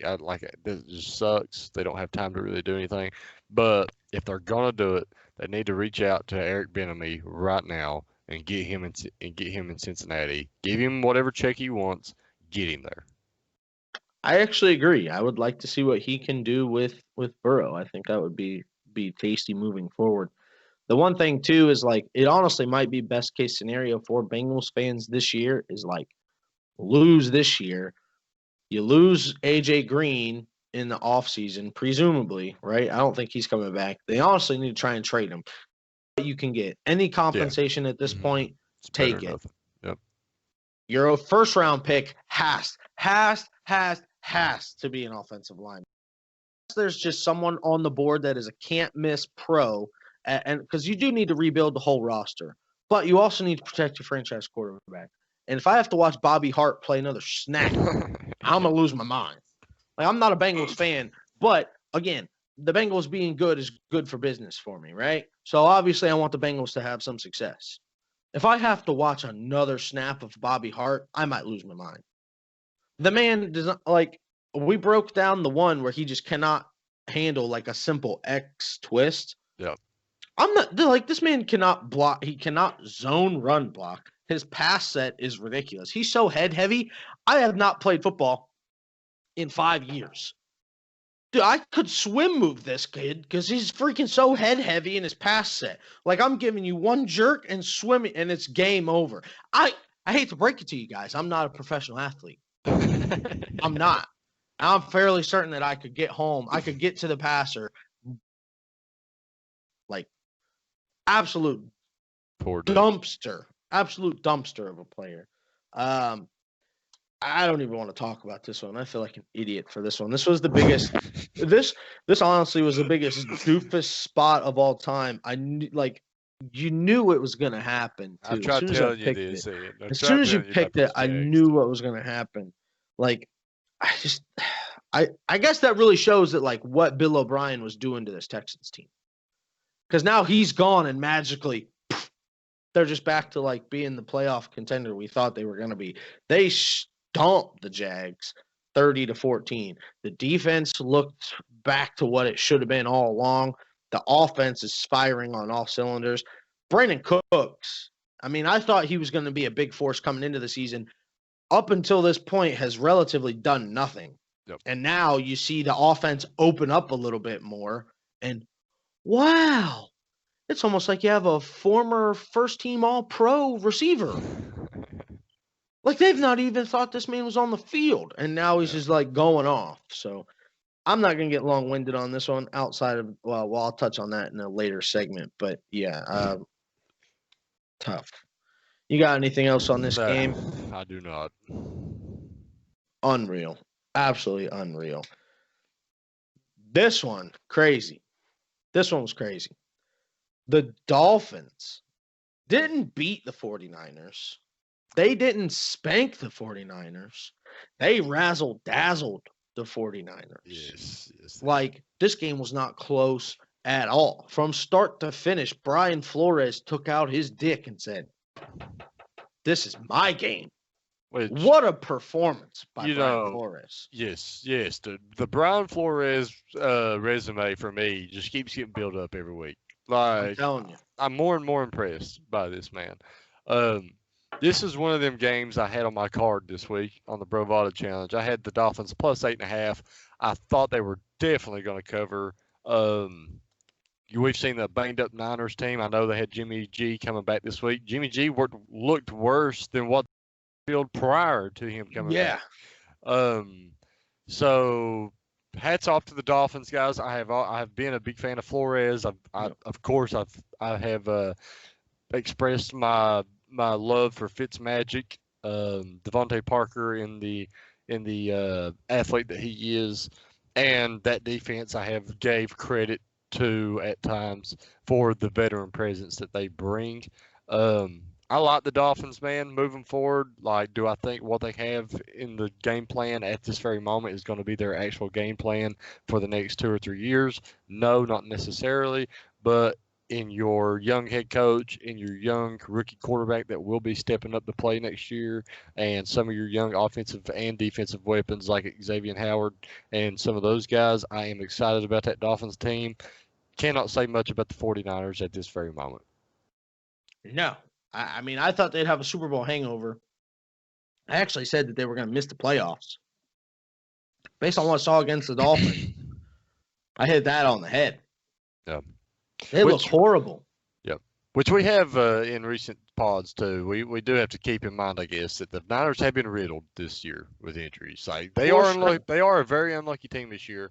This just sucks. They don't have time to really do anything. But if they're gonna do it, they need to reach out to Eric Bieniemy right now and get him in Cincinnati. Give him whatever check he wants. Get him there. I actually agree. I would like to see what he can do with Burrow. I think that would be tasty moving forward. The one thing too is like it honestly might be best case scenario for Bengals fans this year is like lose this year. You lose AJ Green in the offseason, presumably, right? I don't think he's coming back. They honestly need to try and trade him. You can get any compensation at this point, take it. Yep. Your first round pick has to be an offensive lineman. There's just someone on the board that is a can't miss pro, and because you do need to rebuild the whole roster, but you also need to protect your franchise quarterback. And if I have to watch Bobby Hart play another snap, I'm gonna lose my mind. Like, I'm not a Bengals fan, but again, the Bengals being good is good for business for me, right? So obviously, I want the Bengals to have some success. If I have to watch another snap of Bobby Hart, I might lose my mind. The man does not like. We broke down the one where he just cannot handle like a simple X twist. Yeah. I'm not like this man cannot block. He cannot zone run block. His pass set is ridiculous. He's so head heavy. I have not played football in 5 years. Dude, I could swim move this kid because he's freaking so head heavy in his pass set. Like, I'm giving you one jerk and swimming, and it's game over. I hate to break it to you guys. I'm not a professional athlete. I'm not. I'm fairly certain that I could get home. I could get to the passer. Like, absolute dumpster. Absolute dumpster of a player. I don't even want to talk about this one. I feel like an idiot for this one. This was the biggest. this honestly was the biggest doofus spot of all time. You knew it was going to happen. Too. I tried telling you this. As soon as you picked it, I knew what was going to happen. Like, I guess that really shows that like what Bill O'Brien was doing to this Texans team. Because now he's gone and magically they're just back to like being the playoff contender we thought they were going to be. They stomped the Jags 30-14. The defense looked back to what it should have been all along. The offense is firing on all cylinders. Brandon Cooks, I mean, I thought he was going to be a big force coming into the season. Up until this point, has relatively done nothing. Yep. And now you see the offense open up a little bit more. And wow, it's almost like you have a former first-team All-Pro receiver. Like, they've not even thought this man was on the field. And now he's just, like, going off. So I'm not going to get long-winded on this one outside of – well, I'll touch on that in a later segment. But, yeah, tough. You got anything else on this game? I do not. Unreal. Absolutely unreal. This one, crazy. This one was crazy. The Dolphins didn't beat the 49ers. They didn't spank the 49ers. They razzle-dazzled the 49ers. Yes. Like, this game was not close at all. From start to finish, Brian Flores took out his dick and said, "This is my game." What a performance by Brian Flores. Yes. The Brian Flores resume for me just keeps getting built up every week. Like, I'm telling you. I'm more and more impressed by this man. This is one of them games I had on my card this week on the Brovada Challenge. I had the Dolphins plus 8.5. I thought they were definitely going to cover. We've seen the banged up Niners team. I know they had Jimmy G coming back this week. Jimmy G looked worse than what field prior to him coming back. So hats off to the Dolphins guys. I have been a big fan of Flores. I have expressed my love for Fitzmagic, Devontae Parker in the athlete that he is, and that defense I have gave credit to at times for the veteran presence that they bring. I like the Dolphins, man, moving forward. Like, do I think what they have in the game plan at this very moment is going to be their actual game plan for the next 2 or 3 years? No, not necessarily. But in your young head coach, in your young rookie quarterback that will be stepping up to play next year, and some of your young offensive and defensive weapons like Xavier Howard and some of those guys, I am excited about that Dolphins team. Cannot say much about the 49ers at this very moment. No. I mean, I thought they'd have a Super Bowl hangover. I actually said that they were going to miss the playoffs. Based on what I saw against the Dolphins, I hit that on the head. Yeah. They look horrible. Yep. Which we have in recent pods, too. We do have to keep in mind, I guess, that the Niners have been riddled this year with injuries. Like, they are a very unlucky team this year,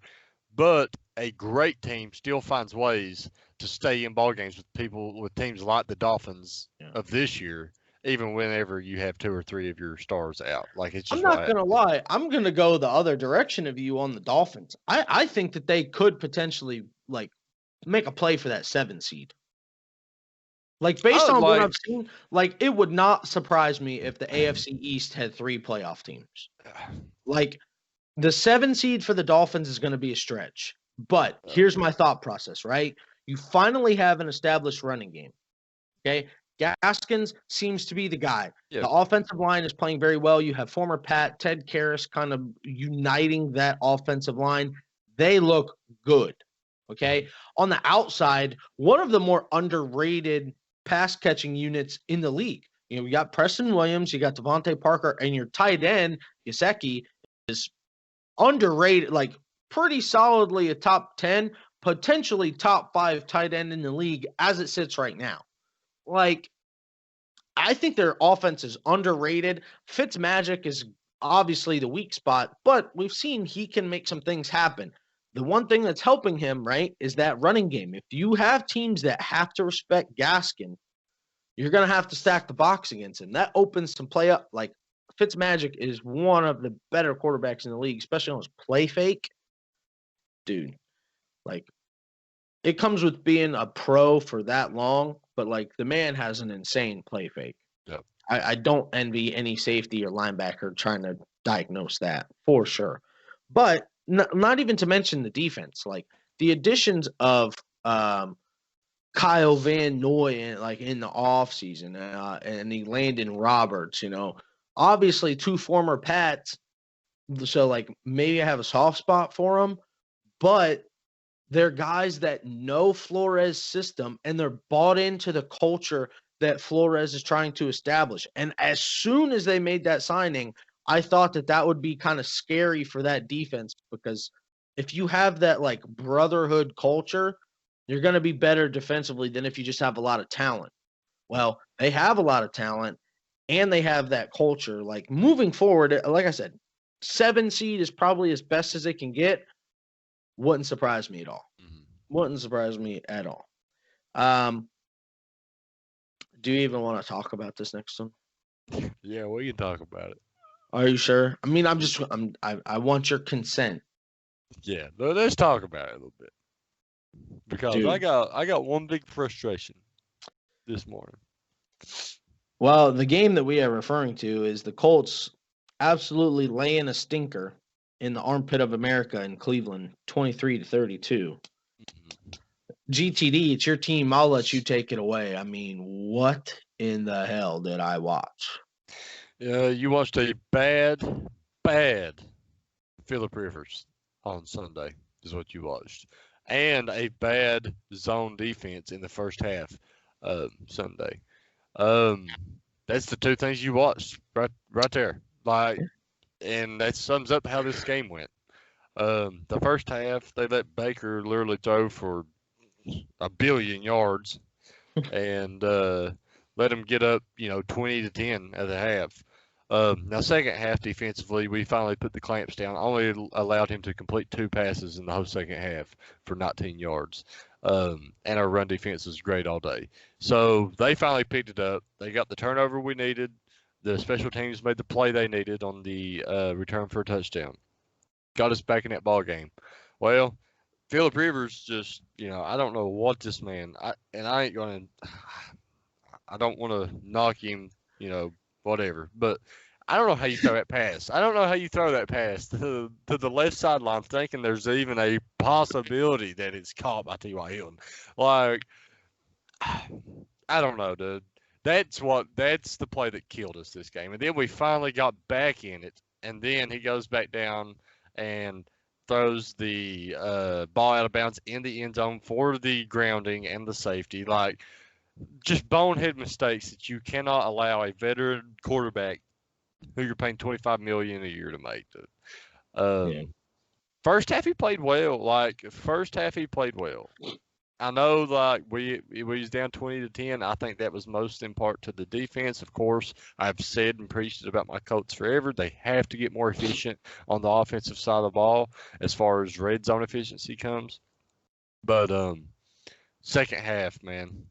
but a great team still finds ways to stay in ball games with teams like the Dolphins of this year, even whenever you have 2 or 3 of your stars out. Like, it's just I'm not gonna lie. I'm gonna go the other direction of you on the Dolphins. I think that they could potentially like make a play for that 7 seed. Like, based on what I've seen, like, it would not surprise me if the AFC East had 3 playoff teams. Like, the 7 seed for the Dolphins is going to be a stretch. But here's my thought process, right? You finally have an established running game. Okay? Gaskins seems to be the guy. Yeah. The offensive line is playing very well. You have former Pat, Ted Karras kind of uniting that offensive line. They look good. Okay? On the outside, one of the more underrated pass catching units in the league. You know, you got Preston Williams, you got Devontae Parker, and your tight end, Gesicki, is underrated, like pretty solidly a top 10, potentially top 5 tight end in the league as it sits right now. Like, I think their offense is underrated. Fitzmagic is obviously the weak spot, but we've seen he can make some things happen. The one thing that's helping him, right, is that running game. If you have teams that have to respect Gaskin, you're going to have to stack the box against him. That opens some play up. Like, Fitzmagic is one of the better quarterbacks in the league, especially on his play fake. Dude, like, it comes with being a pro for that long, but, like, the man has an insane play fake. Yep. I don't envy any safety or linebacker trying to diagnose that, for sure. But not even to mention the defense. Like, the additions of Kyle Van Noy in the offseason, and the Landon Roberts, you know, obviously 2 former Pats, so, like, maybe I have a soft spot for them, but they're guys that know Flores' system, and they're bought into the culture that Flores is trying to establish. And as soon as they made that signing, I thought that would be kind of scary for that defense because if you have that like brotherhood culture, you're going to be better defensively than if you just have a lot of talent. Well, they have a lot of talent and they have that culture. Like moving forward, like I said, 7 seed is probably as best as it can get. Wouldn't surprise me at all. Wouldn't surprise me at all. Do you even want to talk about this next one? Yeah, we can talk about it. Are you sure? I mean, I want your consent. Yeah, let's talk about it a little bit because Dude. I got one big frustration this morning. Well, the game that we are referring to is the Colts absolutely laying a stinker in the armpit of America in Cleveland, 23-32. GTD, it's your team. I'll let you take it away. I mean, what in the hell did I watch? You watched a bad Phillip Rivers on Sunday is what you watched, and a bad zone defense in the first half Sunday. That's the two things you watched right there. Like, and that sums up how this game went. The first half, they let Baker literally throw for 1 billion yards, and let him get up, 20-10 at the half. Now, second half defensively, we finally put the clamps down. Only allowed him to complete 2 passes in the whole second half for 19 yards. And our run defense was great all day. So they finally picked it up. They got the turnover we needed. The special teams made the play they needed on the return for a touchdown. Got us back in that ball game. Well, Phillip Rivers just, I don't know what this man. I don't want to knock him, whatever. But I don't know how you throw that pass. I don't know how you throw that pass to the left sideline thinking there's even a possibility that it's caught by T.Y. Hilton. Like, I don't know, dude. That's the play that killed us this game. And then we finally got back in it. And then he goes back down and throws the ball out of bounds in the end zone for the grounding and the safety. Like, just bonehead mistakes that you cannot allow a veteran quarterback who you're paying $25 million a year to make. First half he played well. I know, like, we was down 20-10. I think that was most in part to the defense. Of course, I've said and preached it about my Colts forever. They have to get more efficient on the offensive side of the ball as far as red zone efficiency comes. But second half, man,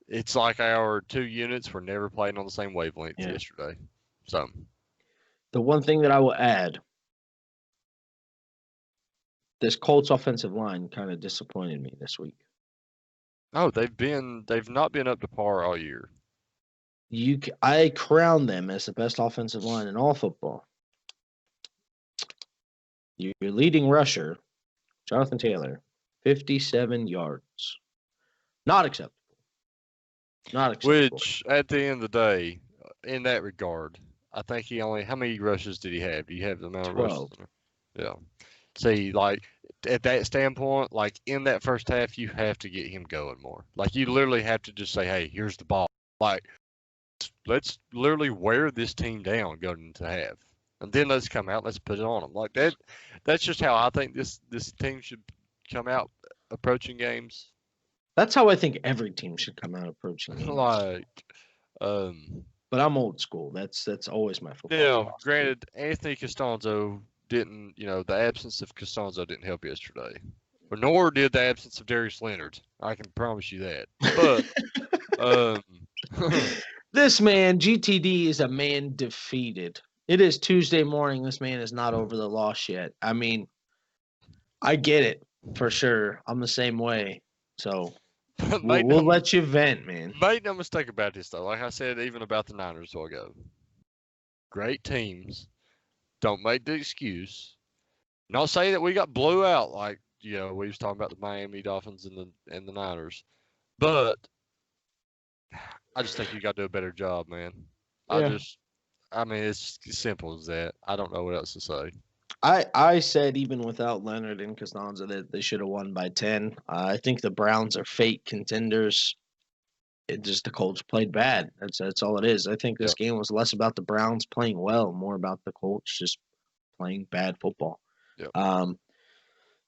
it's like our 2 units were never playing on the same wavelength yesterday. So the one thing that I will add, this Colts offensive line kind of disappointed me this week. Oh, they've not been up to par all year. I crown them as the best offensive line in all football. Your leading rusher, Jonathan Taylor, 57 yards. Not acceptable. Not acceptable. Which, at the end of the day, in that regard, I think how many rushes did he have? Do you have the amount of 12. rushes? Yeah. See, like, at that standpoint, like, in that first half, you have to get him going more. Like, you literally have to just say, hey, here's the ball. Like, let's literally wear this team down going into half. And then let's come out, let's put it on them. Like, that's just how I think this team should come out approaching games. That's how I think every team should come out approaching games. Like, but I'm old school. That's always my football. Yeah, granted, Anthony Costanzo didn't, the absence of Costanzo didn't help yesterday. Nor did the absence of Darius Leonard. I can promise you that. But this man, GTD, is a man defeated. It is Tuesday morning. This man is not over the loss yet. I mean, I get it for sure. I'm the same way. So we'll let you vent, man. Make no mistake about this, though. Like I said, even about the Niners a while ago. Great teams. Don't make the excuse. Not saying that we got blew out like, we was talking about the Miami Dolphins and the Niners. But I just think you got to do a better job, man. Yeah. It's as simple as that. I don't know what else to say. I said even without Leonard and Costanza that they should have won by 10. I think the Browns are fake contenders. it just the Colts played bad. That's all it is. I think this game was less about the Browns playing well, more about the Colts just playing bad football. Yep.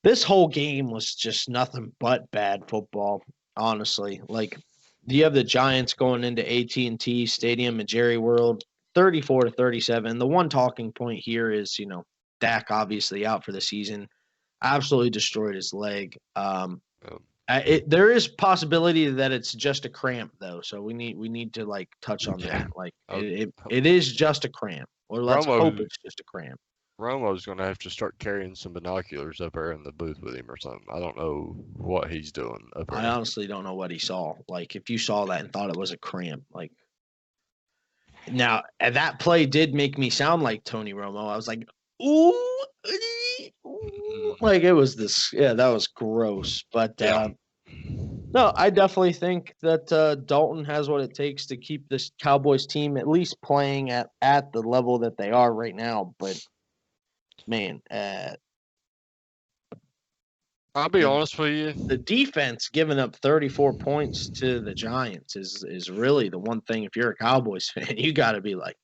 This whole game was just nothing but bad football, honestly. Like, you have the Giants going into AT&T Stadium and Jerry World, 34-37. The one talking point here is, Dak obviously out for the season, absolutely destroyed his leg. There is possibility that it's just a cramp though, so we need to like touch on that. Like it is just a cramp, or let's hope it's just a cramp. Romo's going to have to start carrying some binoculars up there in the booth with him or something. I don't know what he's doing up there. I honestly don't know what he saw. Like, if you saw that and thought it was a cramp, like. Now, that play did make me sound like Tony Romo. I was like, ooh. Like, it was this. Yeah, that was gross. But, no, I definitely think that Dalton has what it takes to keep this Cowboys team at least playing at the level that they are right now. But, man, I'll be honest with you. The defense giving up 34 points to the Giants is really the one thing. If you're a Cowboys fan, you got to be like,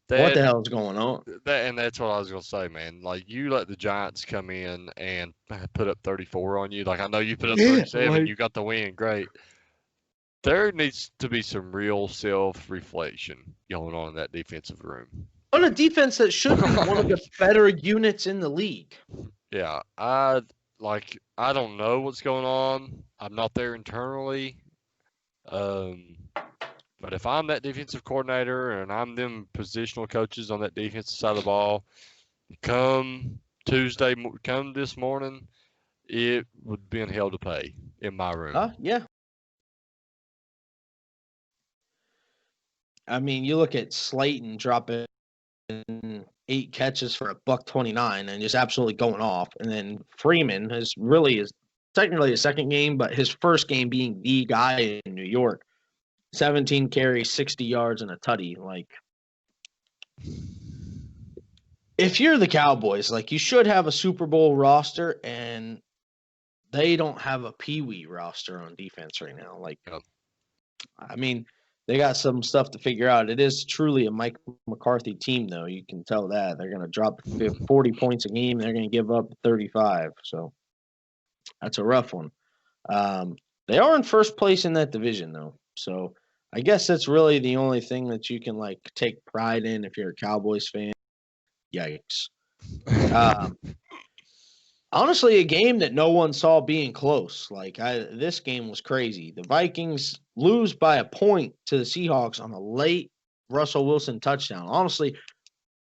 what the hell is going on? And that's what I was going to say, man. Like, you let the Giants come in and put up 34 on you. Like, I know you put up 37, you got the win, great. There needs to be some real self-reflection going on in that defensive room. On a defense that should be one of the better units in the league. Yeah, I don't know what's going on. I'm not there internally. But if I'm that defensive coordinator and I'm them positional coaches on that defensive side of the ball, come this morning, it would be in hell to pay in my room. Yeah. I mean, you look at Slayton dropping 8 catches for $129 and just absolutely going off. And then Freeman is technically his second game, but his first game being the guy in New York. 17 carries, 60 yards, and a tutty. Like, if you're the Cowboys, like, you should have a Super Bowl roster, and they don't have a Pee-wee roster on defense right now. Like, I mean, they got some stuff to figure out. It is truly a Mike McCarthy team, though. You can tell that. They're going to drop 40 points a game. They're going to give up 35. So that's a rough one. They are in first place in that division, though. So I guess that's really the only thing that you can, like, take pride in if you're a Cowboys fan. Yikes. Honestly, a game that no one saw being close. Like, this game was crazy. The Vikings lose by a point to the Seahawks on a late Russell Wilson touchdown. Honestly,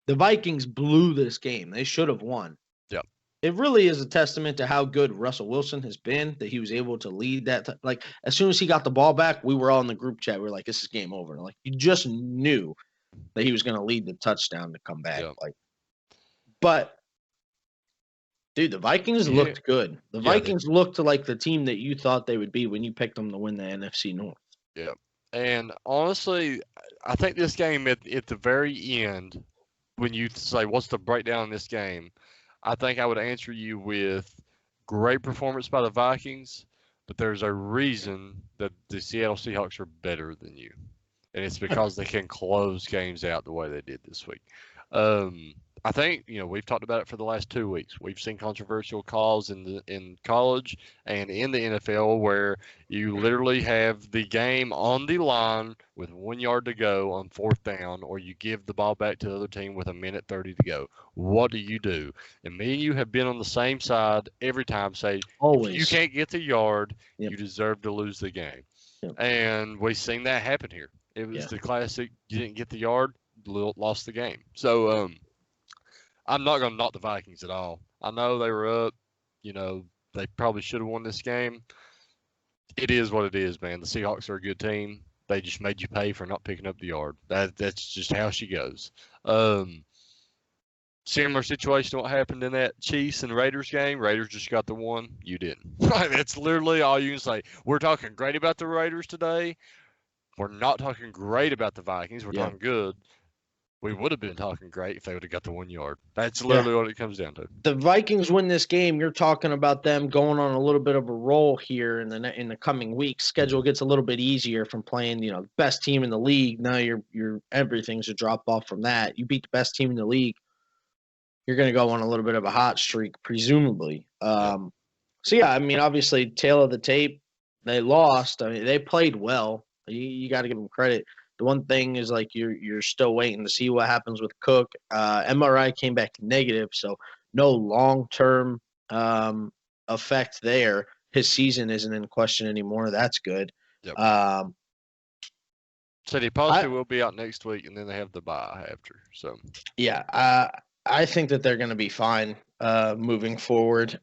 the Vikings blew this game. They should have won. Yep. It really is a testament to how good Russell Wilson has been, that he was able to lead that. Like, as soon as he got the ball back, we were all in the group chat. We were like, this is game over. Like, you just knew that he was going to lead the touchdown to come back. Yep. But dude, the Vikings looked good. The Vikings looked like the team that you thought they would be when you picked them to win the NFC North. Yeah. And honestly, I think this game at the very end, when you say, what's the breakdown in this game, I think I would answer you with great performance by the Vikings, but there's a reason that the Seattle Seahawks are better than you. And it's because they can close games out the way they did this week. I think, we've talked about it for the last 2 weeks. We've seen controversial calls in college and in the NFL where you literally have the game on the line with 1 yard to go on 4th down, or you give the ball back to the other team with 1:30 to go. What do you do? And me and you have been on the same side every time, say, always. If you can't get the yard, you deserve to lose the game. Yep. And we've seen that happen here. It was the classic, you didn't get the yard, lost the game. So, I'm not going to knock the Vikings at all. I know they were up. They probably should have won this game. It is what it is, man. The Seahawks are a good team. They just made you pay for not picking up the yard. That's just how she goes. Similar situation to what happened in that Chiefs and Raiders game. Raiders just got the one. You didn't. That's literally all you can say. We're talking great about the Raiders today. We're not talking great about the Vikings. We're talking good. We would have been talking great if they would have got the 1 yard. That's literally what it comes down to. The Vikings win this game, you're talking about them going on a little bit of a roll here in the coming weeks. Schedule gets a little bit easier from playing, best team in the league. Now you're everything's a drop off from that. You beat the best team in the league, you're going to go on a little bit of a hot streak, presumably. So yeah, I mean, obviously, tail of the tape, they lost. I mean, they played well. You got to give them credit. The one thing is like you're still waiting to see what happens with Cook. MRI came back negative, so no long-term effect there. His season isn't in question anymore. That's good. Yep. So he possibly will be out next week, and then they have the bye after. So yeah, I think that they're going to be fine moving forward.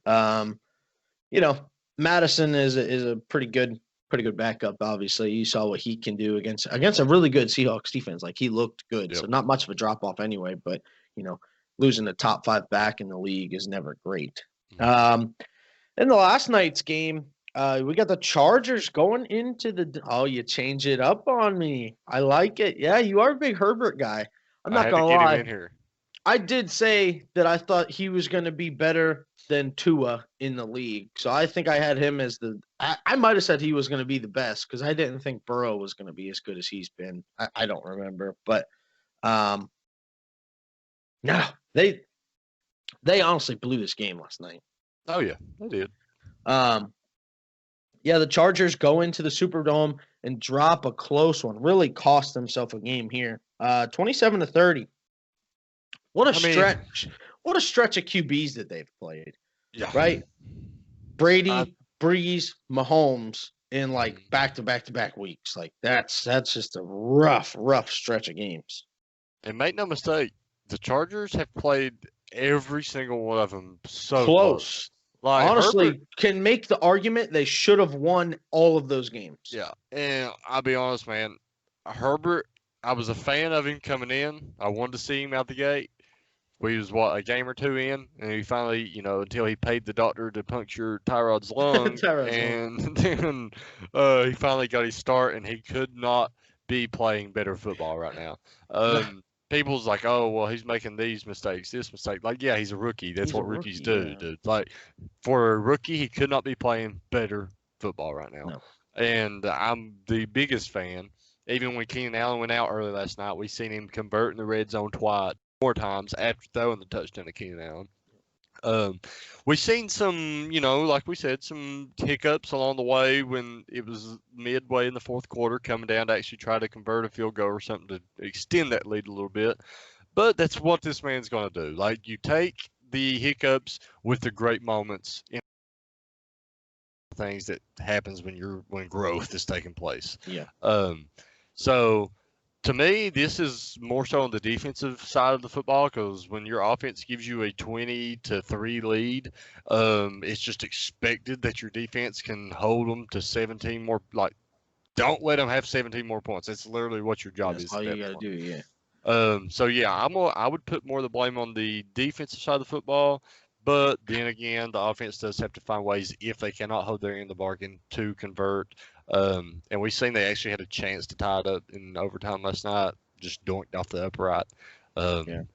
Madison is a pretty good backup. Obviously, you saw what he can do against a really good Seahawks defense. Like, he looked good, so not much of a drop off anyway. But losing the top 5 back in the league is never great. In the last night's game, we got the Chargers going into the. Oh, you change it up on me. I like it. Yeah, you are a big Herbert guy. I'm not gonna lie. Him in here. I did say that I thought he was going to be better than Tua in the league. So I think I had him as I might have said he was going to be the best because I didn't think Burrow was going to be as good as he's been. I don't remember. But no, they honestly blew this game last night. Oh, yeah, they did. Yeah, the Chargers go into the Superdome and drop a close one. Really cost themselves a game here. 27-30. What a stretch of QBs that they've played. Yeah. Right? Brady, Breeze, Mahomes in like back-to-back weeks. Like that's just a rough stretch of games. And make no mistake, the Chargers have played every single one of them so close. Like, honestly, Herbert can make the argument they should have won all of those games. Yeah. And I'll be honest, man, Herbert, I was a fan of him coming in. I wanted to see him out the gate. We was a game or two in, and he finally, until he paid the doctor to puncture Tyrod's lung, and then he finally got his start, and he could not be playing better football right now. People's like, oh, well, he's making these mistakes, this mistake. Like, yeah, he's a rookie. That's what rookies do, dude. Like, for a rookie, he could not be playing better football right now. No. And I'm the biggest fan. Even when Keenan Allen went out early last night, we seen him convert in the red zone more times after throwing the touchdown to Keenan Allen. We've seen some, like we said, some hiccups along the way when it was midway in the fourth quarter, coming down to actually try to convert a field goal or something to extend that lead a little bit. But that's what this man's going to do. Like, you take the hiccups with the great moments in things that happens when growth is taking place. Yeah. So to me, this is more so on the defensive side of the football, because when your offense gives you a 20-3 lead, it's just expected that your defense can hold them to 17 more. Like, don't let them have 17 more points. That's literally what your job is. That's all you got to do, yeah. So yeah, I would put more of the blame on the defensive side of the football, but then again, the offense does have to find ways, if they cannot hold their end of the bargain, to convert. And we've seen they actually had a chance to tie it up in overtime last night, just doinked off the upright.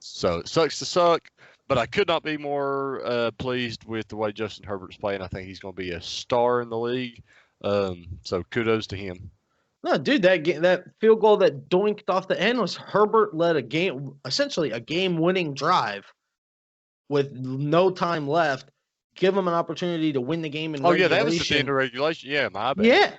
So it sucks to suck, but I could not be more pleased with the way Justin Herbert's playing. I think he's going to be a star in the league. So kudos to him. No, dude, that field goal that doinked off the end was Herbert led essentially a game-winning drive with no time left. Give them an opportunity to win the game in regulation. That was the end of regulation. Yeah, my bad. Yeah.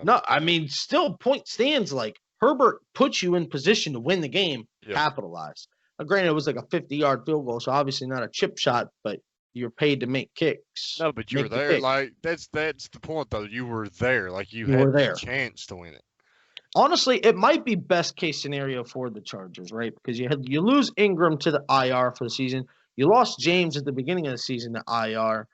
No, I mean, still point stands. Like, Herbert puts you in position to win the game, capitalize. Now, granted, it was like a 50-yard field goal, so obviously not a chip shot, but you're paid to make kicks. No, but you were there. Like, that's the point, though. You were there. Like, you had the chance to win it. Honestly, it might be best case scenario for the Chargers, right? Because you lose Ingram to the IR for the season. You lost James at the beginning of the season to IR.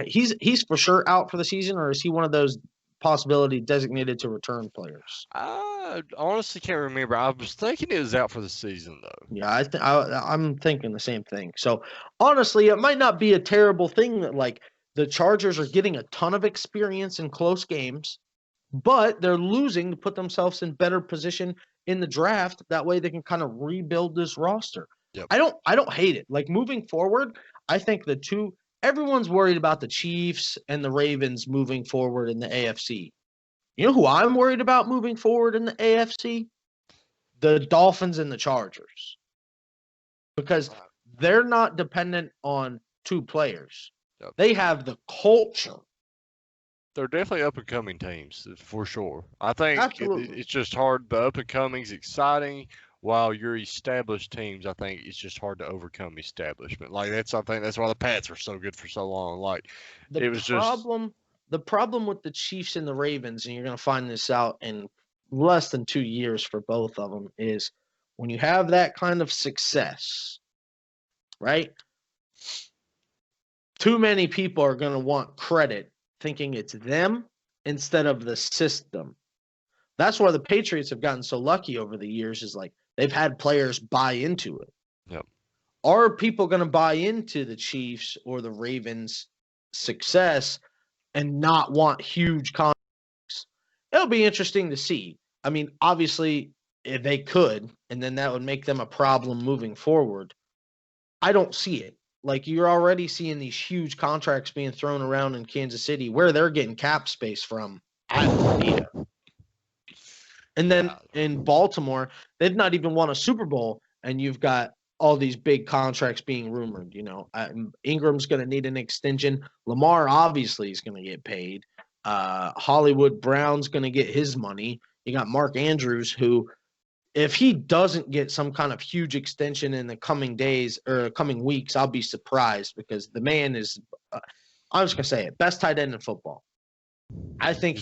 He's for sure out for the season, or is he one of those possibility designated to return players? I honestly can't remember. I was thinking it was out for the season, though. Yeah, I'm thinking the same thing. So honestly, it might not be a terrible thing that like the Chargers are getting a ton of experience in close games, but they're losing to put themselves in better position in the draft. That way they can kind of rebuild this roster. Yep. I don't hate it. Like moving forward, I think everyone's worried about the Chiefs and the Ravens moving forward in the AFC. You know who I'm worried about moving forward in the AFC? The Dolphins and the Chargers. Because they're not dependent on two players. Yep. They have the culture. They're definitely up-and-coming teams, for sure. I think Absolutely. it's just hard. The up-and-coming's exciting, while your established teams, I think it's just hard to overcome establishment. Like, I think that's why the Pats were so good for so long. Like, The problem with the Chiefs and the Ravens, and you're going to find this out in less than 2 years for both of them, is when you have that kind of success, right? Too many people are going to want credit thinking it's them instead of the system. That's why the Patriots have gotten so lucky over the years, is like they've had players buy into it. Yep. Are people going to buy into the Chiefs or the Ravens' success and not want huge contracts? It'll be interesting to see. I mean, obviously, if they could, and then that would make them a problem moving forward. I don't see it. Like, you're already seeing these huge contracts being thrown around in Kansas City. Where they're getting cap space from, I have no idea. And then in Baltimore, they've not even won a Super Bowl, and you've got all these big contracts being rumored. You know, Ingram's going to need an extension. Lamar obviously is going to get paid. Hollywood Brown's going to get his money. You got Mark Andrews, who, if he doesn't get some kind of huge extension in the coming days or coming weeks, I'll be surprised, because the man is, I'm just going to say it, best tight end in football. I think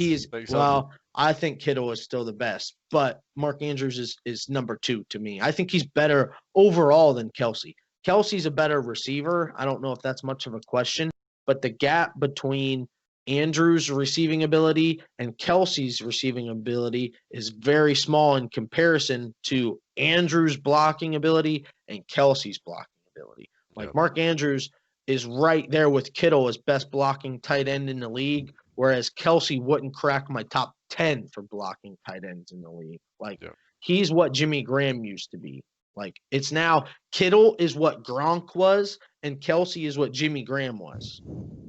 I think Kittle is still the best, but Mark Andrews is number 2 to me. I think he's better overall than Kelsey. Kelsey's a better receiver. I don't know if that's much of a question, but the gap between Andrews' receiving ability and Kelsey's receiving ability is very small in comparison to Andrews' blocking ability and Kelsey's blocking ability. Like, Mark Andrews is right there with Kittle as best blocking tight end in the league, whereas Kelsey wouldn't crack my top 10 for blocking tight ends in the league. Like, he's what Jimmy Graham used to be. Like, it's now Kittle is what Gronk was, and Kelsey is what Jimmy Graham was.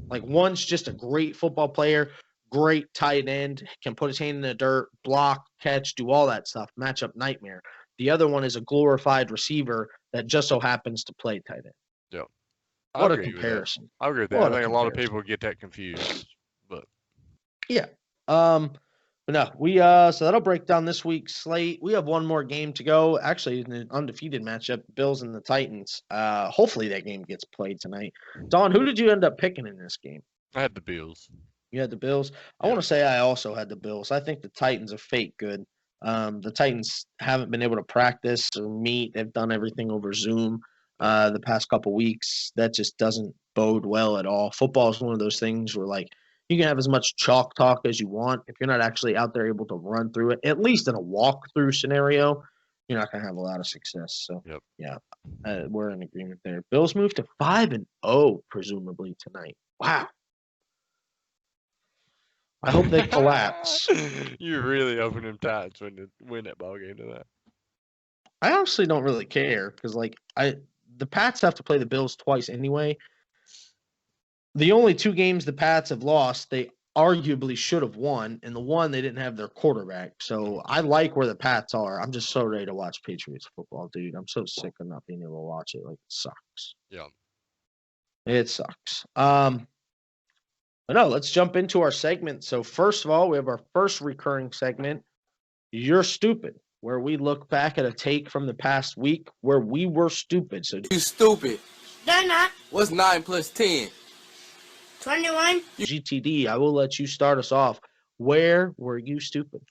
Like, one's just a great football player, great tight end, can put his hand in the dirt, block, catch, do all that stuff, matchup nightmare. The other one is a glorified receiver that just so happens to play tight end. Yeah. What a comparison. I agree with that. I think a lot of people get that confused. But yeah. But no, so that'll break down this week's slate. We have one more game to go. Actually, in an undefeated matchup, Bills and the Titans. Hopefully that game gets played tonight. Don, who did you end up picking in this game? I had the Bills. You had the Bills? I want to say I also had the Bills. I think the Titans are fake good. The Titans haven't been able to practice or meet. They've done everything over Zoom the past couple weeks. That just doesn't bode well at all. Football is one of those things where, like, you can have as much chalk talk as you want. If you're not actually out there able to run through it, at least in a walkthrough scenario, you're not going to have a lot of success. So, we're in agreement there. Bills move to 5-0, presumably tonight. Wow. I hope they collapse. You really open them tights when you win that ball game tonight. I honestly don't really care, because, like, the Pats have to play the Bills twice anyway. The only 2 games the Pats have lost, they arguably should have won, and the one they didn't have their quarterback. So I like where the Pats are. I'm just so ready to watch Patriots football, dude. I'm so sick of not being able to watch it. Like, it sucks. Yeah. It sucks. But no, let's jump into our segment. So first of all, we have our first recurring segment, You're Stupid, where we look back at a take from the past week where we were stupid. So you stupid. They're not. What's 9 plus 10? 21. GTD, I will let you start us off. Where were you stupid?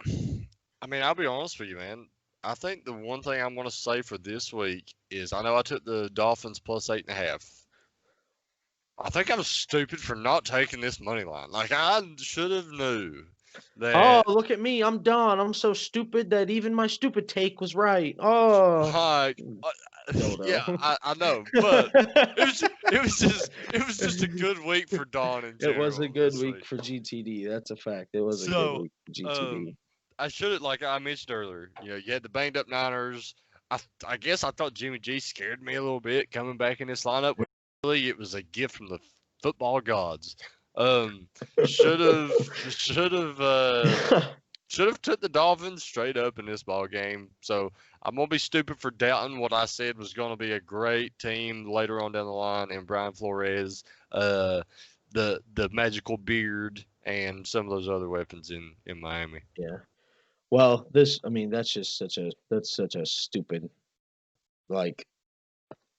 I mean, I'll be honest with you, man. I think the one thing I'm going to say for this week is I know I took the Dolphins plus 8.5. I think I was stupid for not taking this money line. Like, I should have knew that. Oh, look at me. I'm done. I'm so stupid that even my stupid take was right. Oh. Yeah, I know, but it was just a good week for Don in general. It was a good week for GTD. That's a fact. It was a good week for GTD. I should have, like I mentioned earlier, you had the banged up Niners. I guess I thought Jimmy G scared me a little bit coming back in this lineup. But really, it was a gift from the football gods. Should have should have should have took the Dolphins straight up in this ball game. So I'm gonna be stupid for doubting what I said was gonna be a great team later on down the line, and Brian Flores, the magical beard, and some of those other weapons in Miami. Yeah. Well, that's such a stupid, like,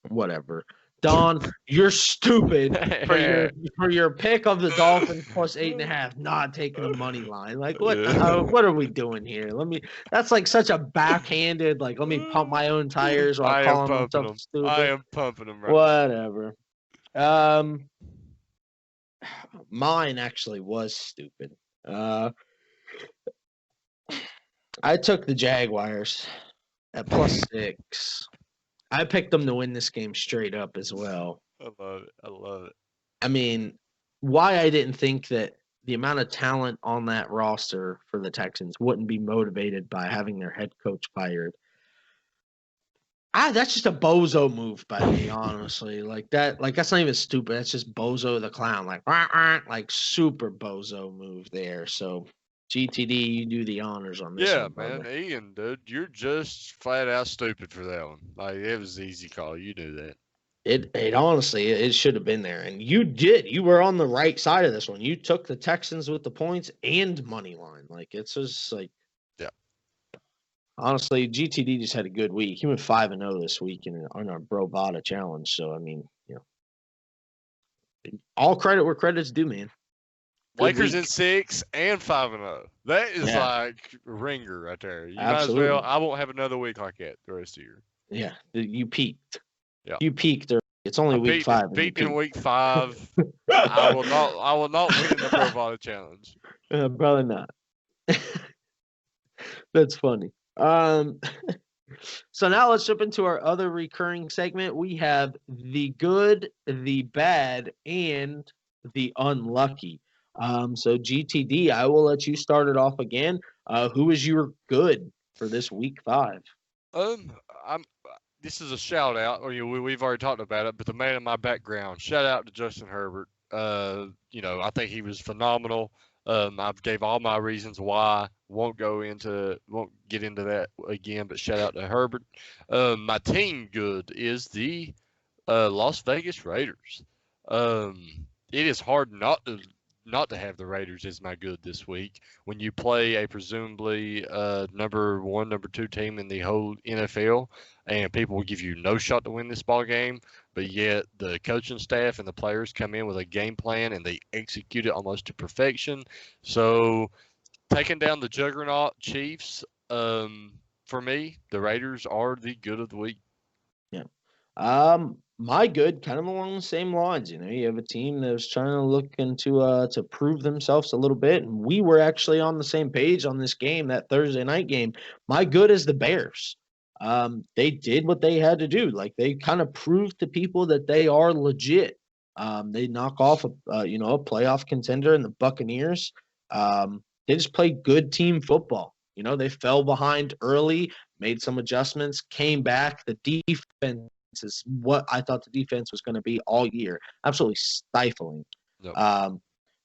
whatever. Don, you're stupid for your pick of the Dolphins plus 8.5, not taking a money line. Like, what are we doing here? That's like such a backhanded, like, let me pump my own tires while calling myself stupid. I am pumping them right Whatever. Mine actually was stupid. I took the Jaguars at +6. I picked them to win this game straight up as well. I love it. I mean, why I didn't think that the amount of talent on that roster for the Texans wouldn't be motivated by having their head coach fired. That's just a bozo move by me, honestly. That's not even stupid. That's just Bozo the Clown. Like super bozo move there. So GTD, you do the honors on this. Yeah, one, man. Ian, dude, you're just flat out stupid for that one. Like, it was an easy call. You knew that. It honestly, it should have been there. And you did. You were on the right side of this one. You took the Texans with the points and money line. Like, it's just like, yeah. Honestly, GTD just had a good week. He went 5-0 this week on our Bro Bada challenge. So, I mean, all credit where credit's due, man. Good Lakers week. in 6 and 5-0. That is like a ringer right there. You Absolutely. might as well. I won't have another week like that the rest of the year. Yeah, you peaked. Yeah. You peaked. It's only week 5. Peaked in week 5. I will not win the Pro Bada challenge. Probably not. That's funny. So now let's jump into our other recurring segment. We have the good, the bad, and the unlucky. So GTD, I will let you start it off again. Who is your good for this week 5? This is a shout out. We've already talked about it, but the man in my background. Shout out to Justin Herbert. I think he was phenomenal. I've gave all my reasons why. Won't get into that again. But shout out to Herbert. My team good is the Las Vegas Raiders. It is hard not to have the Raiders as my good this week when you play a presumably number 1, number 2 team in the whole NFL, and people will give you no shot to win this ball game, but yet the coaching staff and the players come in with a game plan and they execute it almost to perfection. So taking down the juggernaut Chiefs, for me, the Raiders are the good of the week. Yeah. My good, kind of along the same lines. You have a team that was trying to look into to prove themselves a little bit, and we were actually on the same page on this game, that Thursday night game. My good is the Bears. They did what they had to do. Like, they kind of proved to people that they are legit. They knock off a playoff contender in the Buccaneers. They just played good team football. They fell behind early, made some adjustments, came back. The defense is what I thought the defense was going to be all year. Absolutely stifling. Yep.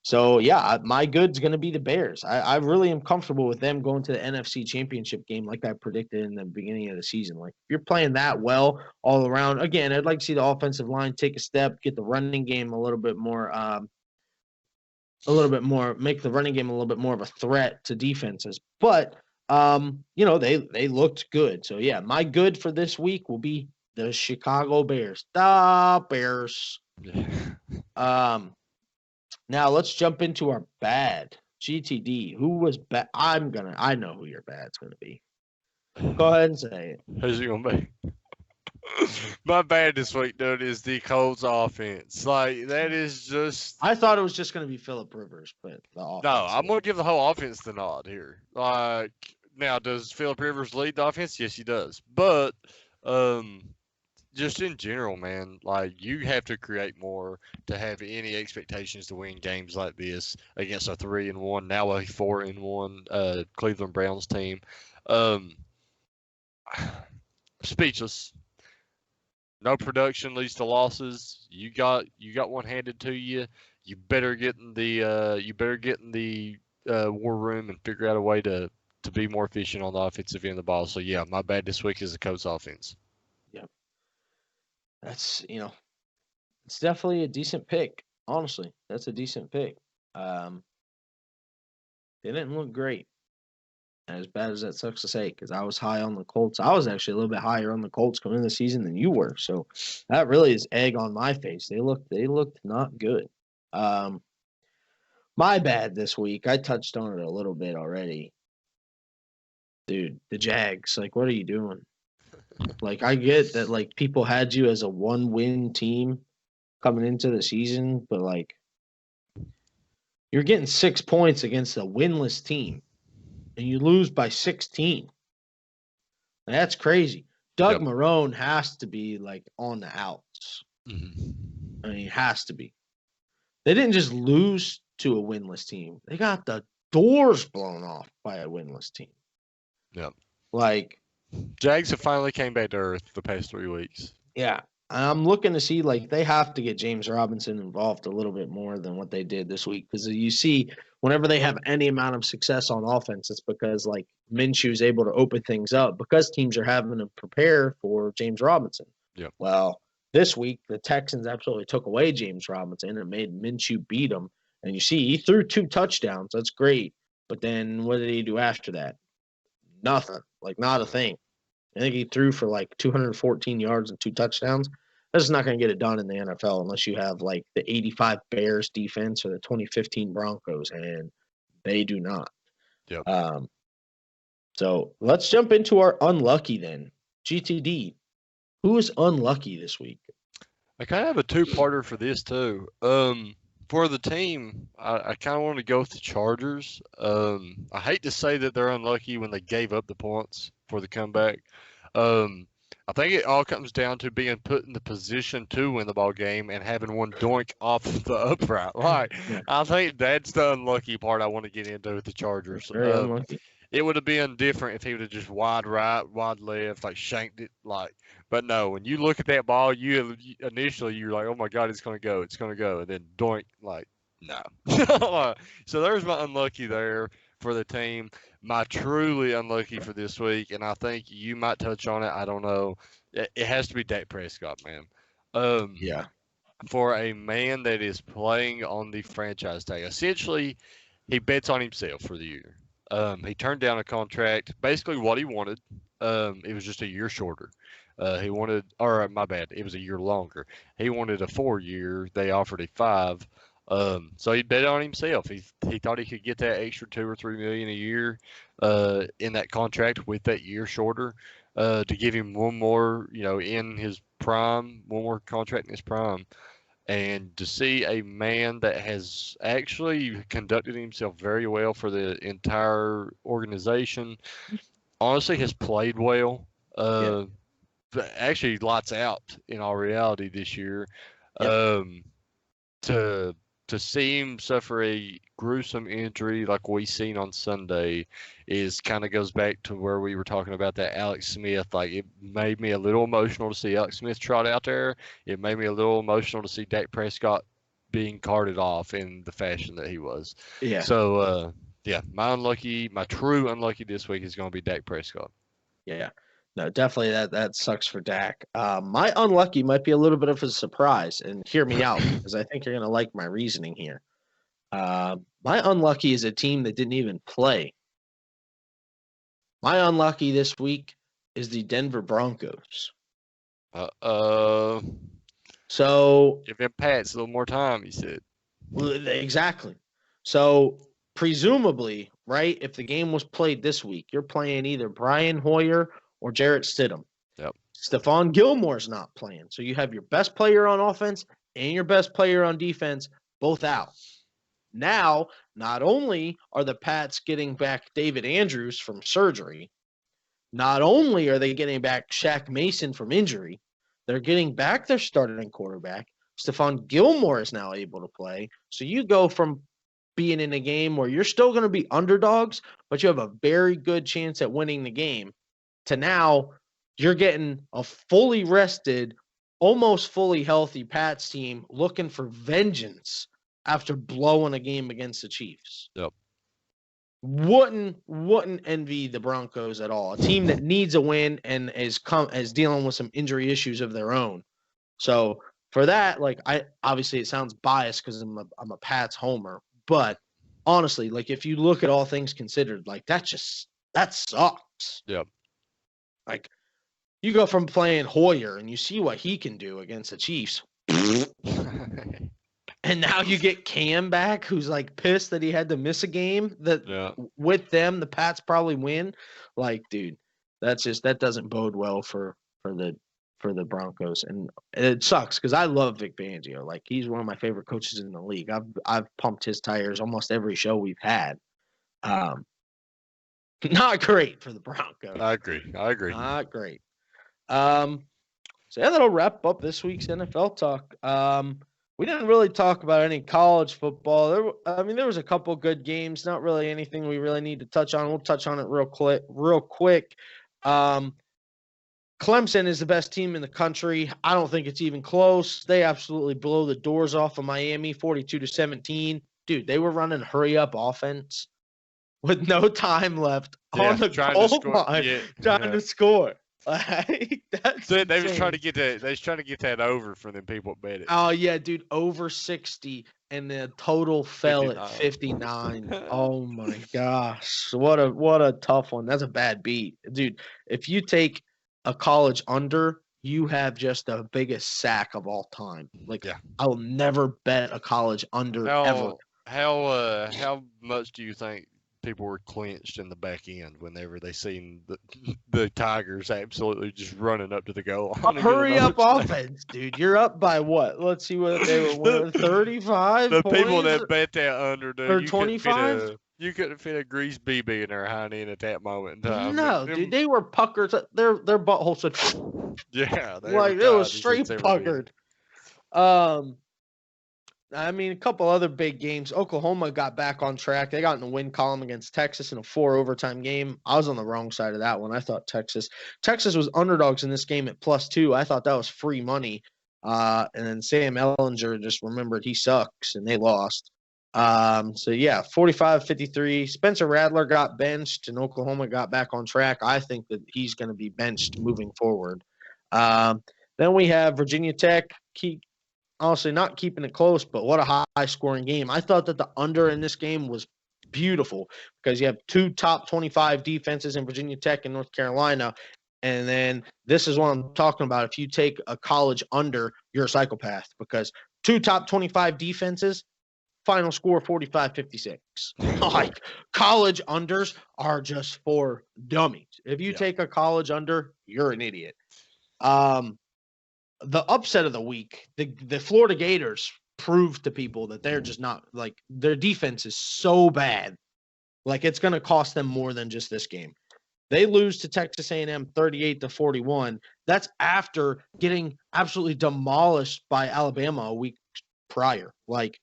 So, yeah, my good's going to be the Bears. I really am comfortable with them going to the NFC Championship game like I predicted in the beginning of the season. Like, if you're playing that well all around, again, I'd like to see the offensive line take a step, get the running game a little bit more, make the running game a little bit more of a threat to defenses. But, they looked good. So, yeah, my good for this week will be the Chicago Bears. The Bears. Now let's jump into our bad. GTD. Who was bad? I know who your bad's gonna be. Go ahead and say it. Who's it gonna be? My bad this week, dude, is the Colts offense. Like, that is just. I thought it was just gonna be Phillip Rivers, but the offense. No, I'm gonna give the whole offense the nod here. Like, now, does Phillip Rivers lead the offense? Yes, he does. But just in general, man, like you have to create more to have any expectations to win games like this against a 3-1, now a 4-1 Cleveland Browns team. Um, speechless. No production leads to losses. You got one handed to you. You better get in the war room and figure out a way to be more efficient on the offensive end of the ball. So yeah, my bad this week is the Colts offense. That's it's definitely a decent pick. Honestly, that's a decent pick. They didn't look great. As bad as that sucks to say, because I was high on the Colts. I was actually a little bit higher on the Colts coming into the season than you were. So that really is egg on my face. They looked not good. My bad this week. I touched on it a little bit already. Dude, the Jags, like, what are you doing? Like, I get that, like, people had you as a one-win team coming into the season, but, like, you're getting 6 points against a winless team, and you lose by 16. That's crazy. Doug Yep. Marrone has to be, like, on the outs. Mm-hmm. I mean, he has to be. They didn't just lose to a winless team. They got the doors blown off by a winless team. Yep. Like, Jags have finally came back to earth the past 3 weeks. yeah, I'm looking to see, like, they have to get James Robinson involved a little bit more than what they did this week. Because you see, whenever they have any amount of success on offense, it's because, like, Minshew is able to open things up because teams are having to prepare for James Robinson. Yep. Well, this week, the Texans absolutely took away James Robinson and made Minshew beat him. And you see, he threw 2 touchdowns. That's great. But then what did he do after that? Nothing. Like, not a thing. I think he threw for like 214 yards and 2 touchdowns. That's not going to get it done in the NFL unless you have like the 85 Bears defense or the 2015 Broncos, and they do not. Yep. So let's jump into our unlucky then. GTD, who is unlucky this week? I kind of have a two-parter for this too. For the team, I kind of want to go with the Chargers. I hate to say that they're unlucky when they gave up the points for the comeback. I think it all comes down to being put in the position to win the ball game and having one doink off the upright. Like, I think that's the unlucky part I want to get into with the Chargers. Very unlucky. It would have been different if he would have just wide right, wide left, like shanked it. Like, but no, when you look at that ball, initially you're like, oh my God, it's gonna go, and then doink, like, no. So there's my unlucky there for the team. My truly unlucky for this week, and I think you might touch on it. I don't know. It has to be Dak Prescott, man. Yeah. For a man that is playing on the franchise tag, essentially, he bets on himself for the year. He turned down a contract, basically what he wanted. It was just a year shorter. He wanted, or my bad, it was a year longer. He wanted a 4-year. They offered a 5. So he bet on himself. He thought he could get that extra $2 or $3 million a year in that contract with that year shorter to give him one more, in his prime, one more contract in his prime. And to see a man that has actually conducted himself very well for the entire organization, honestly has played well, but actually lights out in all reality this year. To see him suffer a gruesome injury like we seen on Sunday is kind of goes back to where we were talking about that Alex Smith. Like, it made me a little emotional to see Alex Smith trot out there. It made me a little emotional to see Dak Prescott being carted off in the fashion that he was. Yeah. So, my true unlucky this week is going to be Dak Prescott. Yeah. No, definitely that sucks for Dak. My unlucky might be a little bit of a surprise, and hear me out because I think you're going to like my reasoning here. My unlucky is a team that didn't even play. My unlucky this week is the Denver Broncos. So give them Pats a little more time, he said. Exactly. So presumably, right, if the game was played this week, you're playing either Brian Hoyer or Jarrett Stidham. Yep. Stephon Gilmore's not playing. So you have your best player on offense and your best player on defense both out. Now, not only are the Pats getting back David Andrews from surgery, not only are they getting back Shaq Mason from injury, They're getting back their starting quarterback. Stephon Gilmore is now able to play. So you go from being in a game where you're still going to be underdogs, but you have a very good chance at winning the game, to now you're getting a fully rested, almost fully healthy Pats team looking for vengeance after blowing a game against the Chiefs. Yep. Wouldn't envy the Broncos at all. A team that needs a win and is dealing with some injury issues of their own. So for that, like, I obviously it sounds biased because I'm a Pats homer, but honestly, like, if you look at all things considered, like, that sucks. Yep. Like, you go from playing Hoyer and you see what he can do against the Chiefs. And now you get Cam back, who's like pissed that he had to miss a game that with them, the Pats probably win. Like, dude, that doesn't bode well for the Broncos. And it sucks because I love Vic Fangio. Like, he's one of my favorite coaches in the league. I've pumped his tires almost every show we've had. Not great for the Broncos. I agree. Not great. So yeah, that'll wrap up this week's NFL talk. We didn't really talk about any college football. There was a couple good games. Not really anything we really need to touch on. We'll touch on it real quick. Clemson is the best team in the country. I don't think it's even close. They absolutely blow the doors off of Miami, 42-17. Dude, they were running hurry-up offense with no time left on the goal line, trying to score. Like, they was trying to get that over for them people that bet it. Oh yeah, dude, over 60, and the total fell 59. At 59. Oh my gosh, what a tough one. That's a bad beat, dude. If you take a college under, you have just the biggest sack of all time. Like, I will never bet a college under ever. How much do you think people were clenched in the back end whenever they seen the Tigers absolutely just running up to the goal line? Hurry up offense, dude. You're up by what? Let's see what they were, 35 The points? people that bet that under, dude, or 25? You couldn't fit a grease BB in their hind end at that moment in time. No, dude, they were puckered. Their butthole said, yeah, like it was straight puckered. A couple other big games. Oklahoma got back on track. They got in the win column against Texas in a 4 overtime game. I was on the wrong side of that one. I thought Texas was underdogs in this game at +2. I thought that was free money. And then Sam Ehlinger just remembered he sucks, and they lost. 45-53. Spencer Rattler got benched, and Oklahoma got back on track. I think that he's going to be benched moving forward. Then we have Virginia Tech. Honestly, not keeping it close, but what a high-scoring game. I thought that the under in this game was beautiful because you have 2 top 25 defenses in Virginia Tech and North Carolina, and then this is what I'm talking about. If you take a college under, you're a psychopath because 2 top 25 defenses, final score 45-56. Like, college unders are just for dummies. If you take a college under, you're an idiot. The upset of the week, the Florida Gators proved to people that they're just not, like, their defense is so bad. Like, it's going to cost them more than just this game. They lose to Texas A&M 38-41. That's after getting absolutely demolished by Alabama a week prior. Like,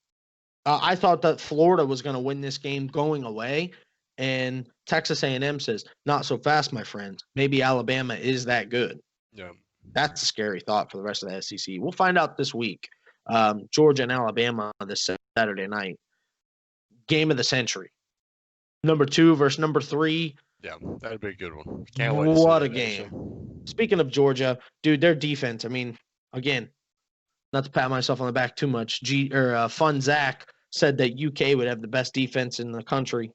I thought that Florida was going to win this game going away, and Texas A&M says, not so fast, my friend. Maybe Alabama is that good. Yeah. That's a scary thought for the rest of the SEC. We'll find out this week. Georgia and Alabama this Saturday night. Game of the century. Number 2 versus number 3. Yeah, that'd be a good one. Can't wait. What a game. Speaking of Georgia, dude, their defense, again, not to pat myself on the back too much, Fun Zach said that UK would have the best defense in the country.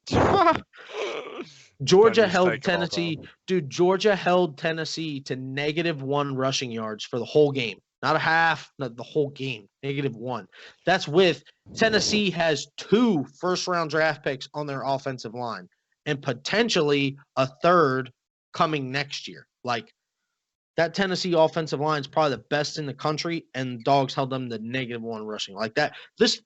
Georgia held Tennessee. Dude, Georgia held Tennessee to -1 rushing yards for the whole game. Not a half, not the whole game. -1. That's with Tennessee has 2 first-round draft picks on their offensive line and potentially a 3rd coming next year. Like, that Tennessee offensive line is probably the best in the country, and Dogs held them to -1 rushing. Like that. This,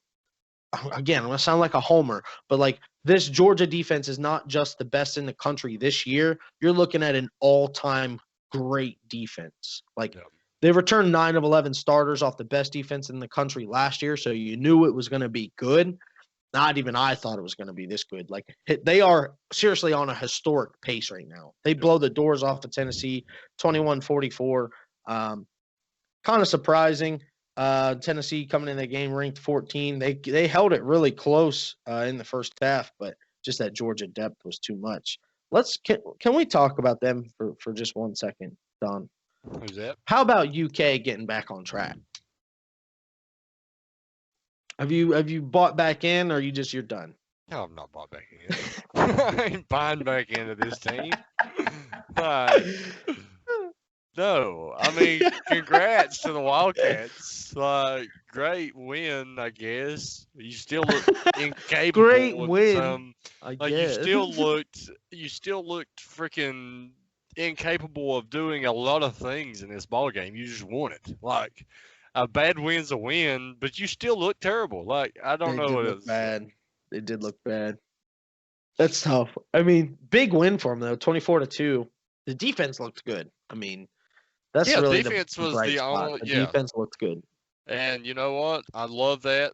again, I'm going to sound like a homer, but like, this Georgia defense is not just the best in the country this year. You're looking at an all-time great defense. Like, They returned 9 of 11 starters off the best defense in the country last year, so you knew it was going to be good. Not even I thought it was going to be this good. Like, they are seriously on a historic pace right now. They blow the doors off of Tennessee, 21-44. Kind of surprising. Tennessee coming in the game ranked 14. They held it really close in the first half, but just that Georgia depth was too much. Can we talk about them for just 1 second, Don? Who's that? How about UK getting back on track? Have you bought back in, or you're done? No, I'm not bought back in. I ain't buying back into this team. No, I mean, congrats to the Wildcats. Great win, I guess. You still look incapable. Great win, I guess. You still looked freaking incapable of doing a lot of things in this ball game. You just won it. Like, a bad win's a win, but you still look terrible. Like, I don't know what it is. Bad. They did look bad. That's tough. I mean, big win for them though, 24-2. The defense looked good. I mean, that's really defense the was bright the spot. only. The Yeah. defense looked good. And you know what? I love that.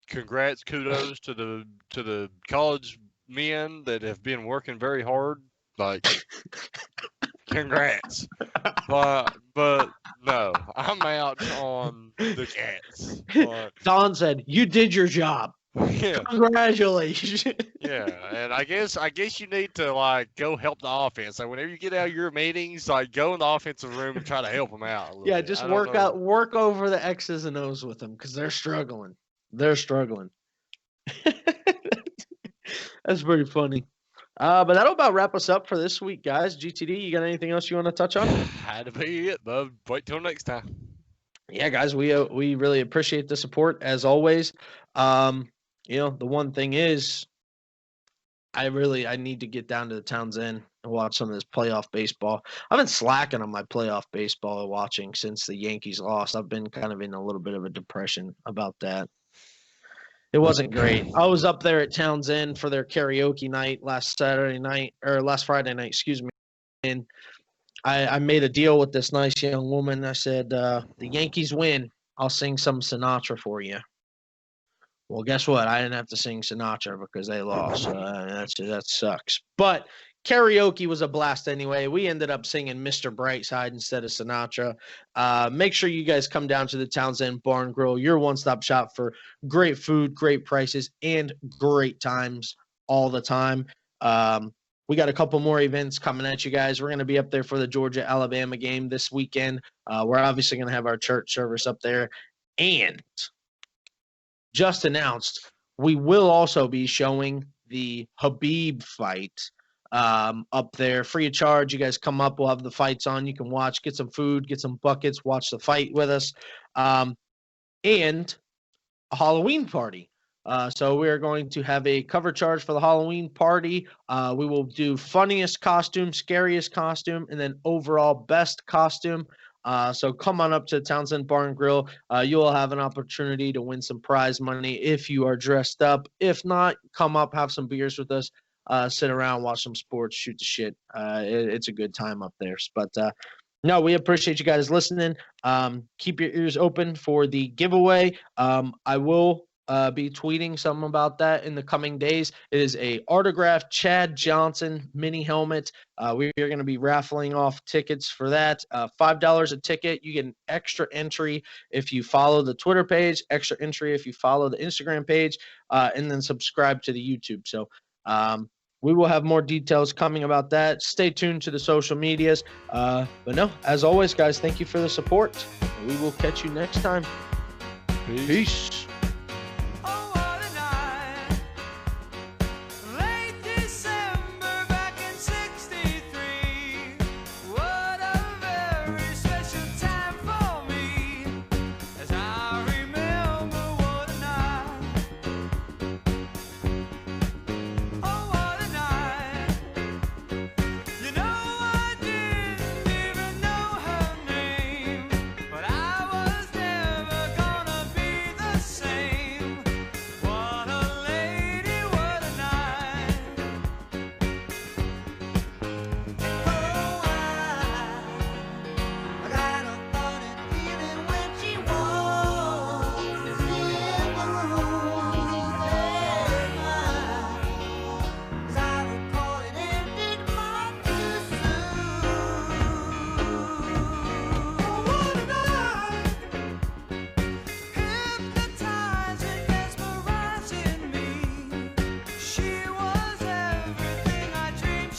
Congrats, kudos to the college men that have been working very hard. Like, congrats. But no, I'm out on the Cats. Don said, "You did your job. Yeah. Congratulations." Yeah, and I guess you need to like go help the offense. Like, whenever you get out of your meetings, like, go in the offensive room and try to help them out. A little Yeah, bit. just I don't know. work over the X's and O's with them because they're struggling. That's pretty funny. But that'll about wrap us up for this week, guys. GTD, you got anything else you want to touch on? Had to be it, but wait till next time. Yeah, guys, we really appreciate the support as always. The one thing is, I need to get down to the Townsend and watch some of this playoff baseball. I've been slacking on my playoff baseball watching since the Yankees lost. I've been kind of in a little bit of a depression about that. It wasn't great. I was up there at Townsend for their karaoke night last Friday night, excuse me. And I made a deal with this nice young woman. I said, the Yankees win, I'll sing some Sinatra for you. Well, guess what? I didn't have to sing Sinatra because they lost. That sucks. But karaoke was a blast anyway. We ended up singing Mr. Brightside instead of Sinatra. Make sure you guys come down to the Townsend Bar and Grill, your one-stop shop for great food, great prices, and great times all the time. We got a couple more events coming at you guys. We're going to be up there for the Georgia-Alabama game this weekend. We're obviously going to have our church service up there. And just announced, we will also be showing the Habib fight up there free of charge. You guys come up, we'll have the fights on. You can watch, get some food, get some buckets, watch the fight with us, and a Halloween party. So we're going to have a cover charge for the Halloween party. We will do funniest costume, scariest costume, and then overall best costume. So come on up to Townsend Bar and Grill. You will have an opportunity to win some prize money if you are dressed up. If not, come up, have some beers with us, sit around, watch some sports, shoot the shit. It's a good time up there. But no, we appreciate you guys listening. Keep your ears open for the giveaway. I will be tweeting something about that in the coming days. It is a autographed Chad Johnson mini helmet. We are going to be raffling off tickets for that. $5 a ticket. You get an extra entry if you follow the Twitter page, extra entry if you follow the Instagram page, and then subscribe to the YouTube. So we will have more details coming about that. Stay tuned to the social medias. But no, as always, guys, thank you for the support. We will catch you next time. Peace. Same.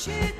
shit.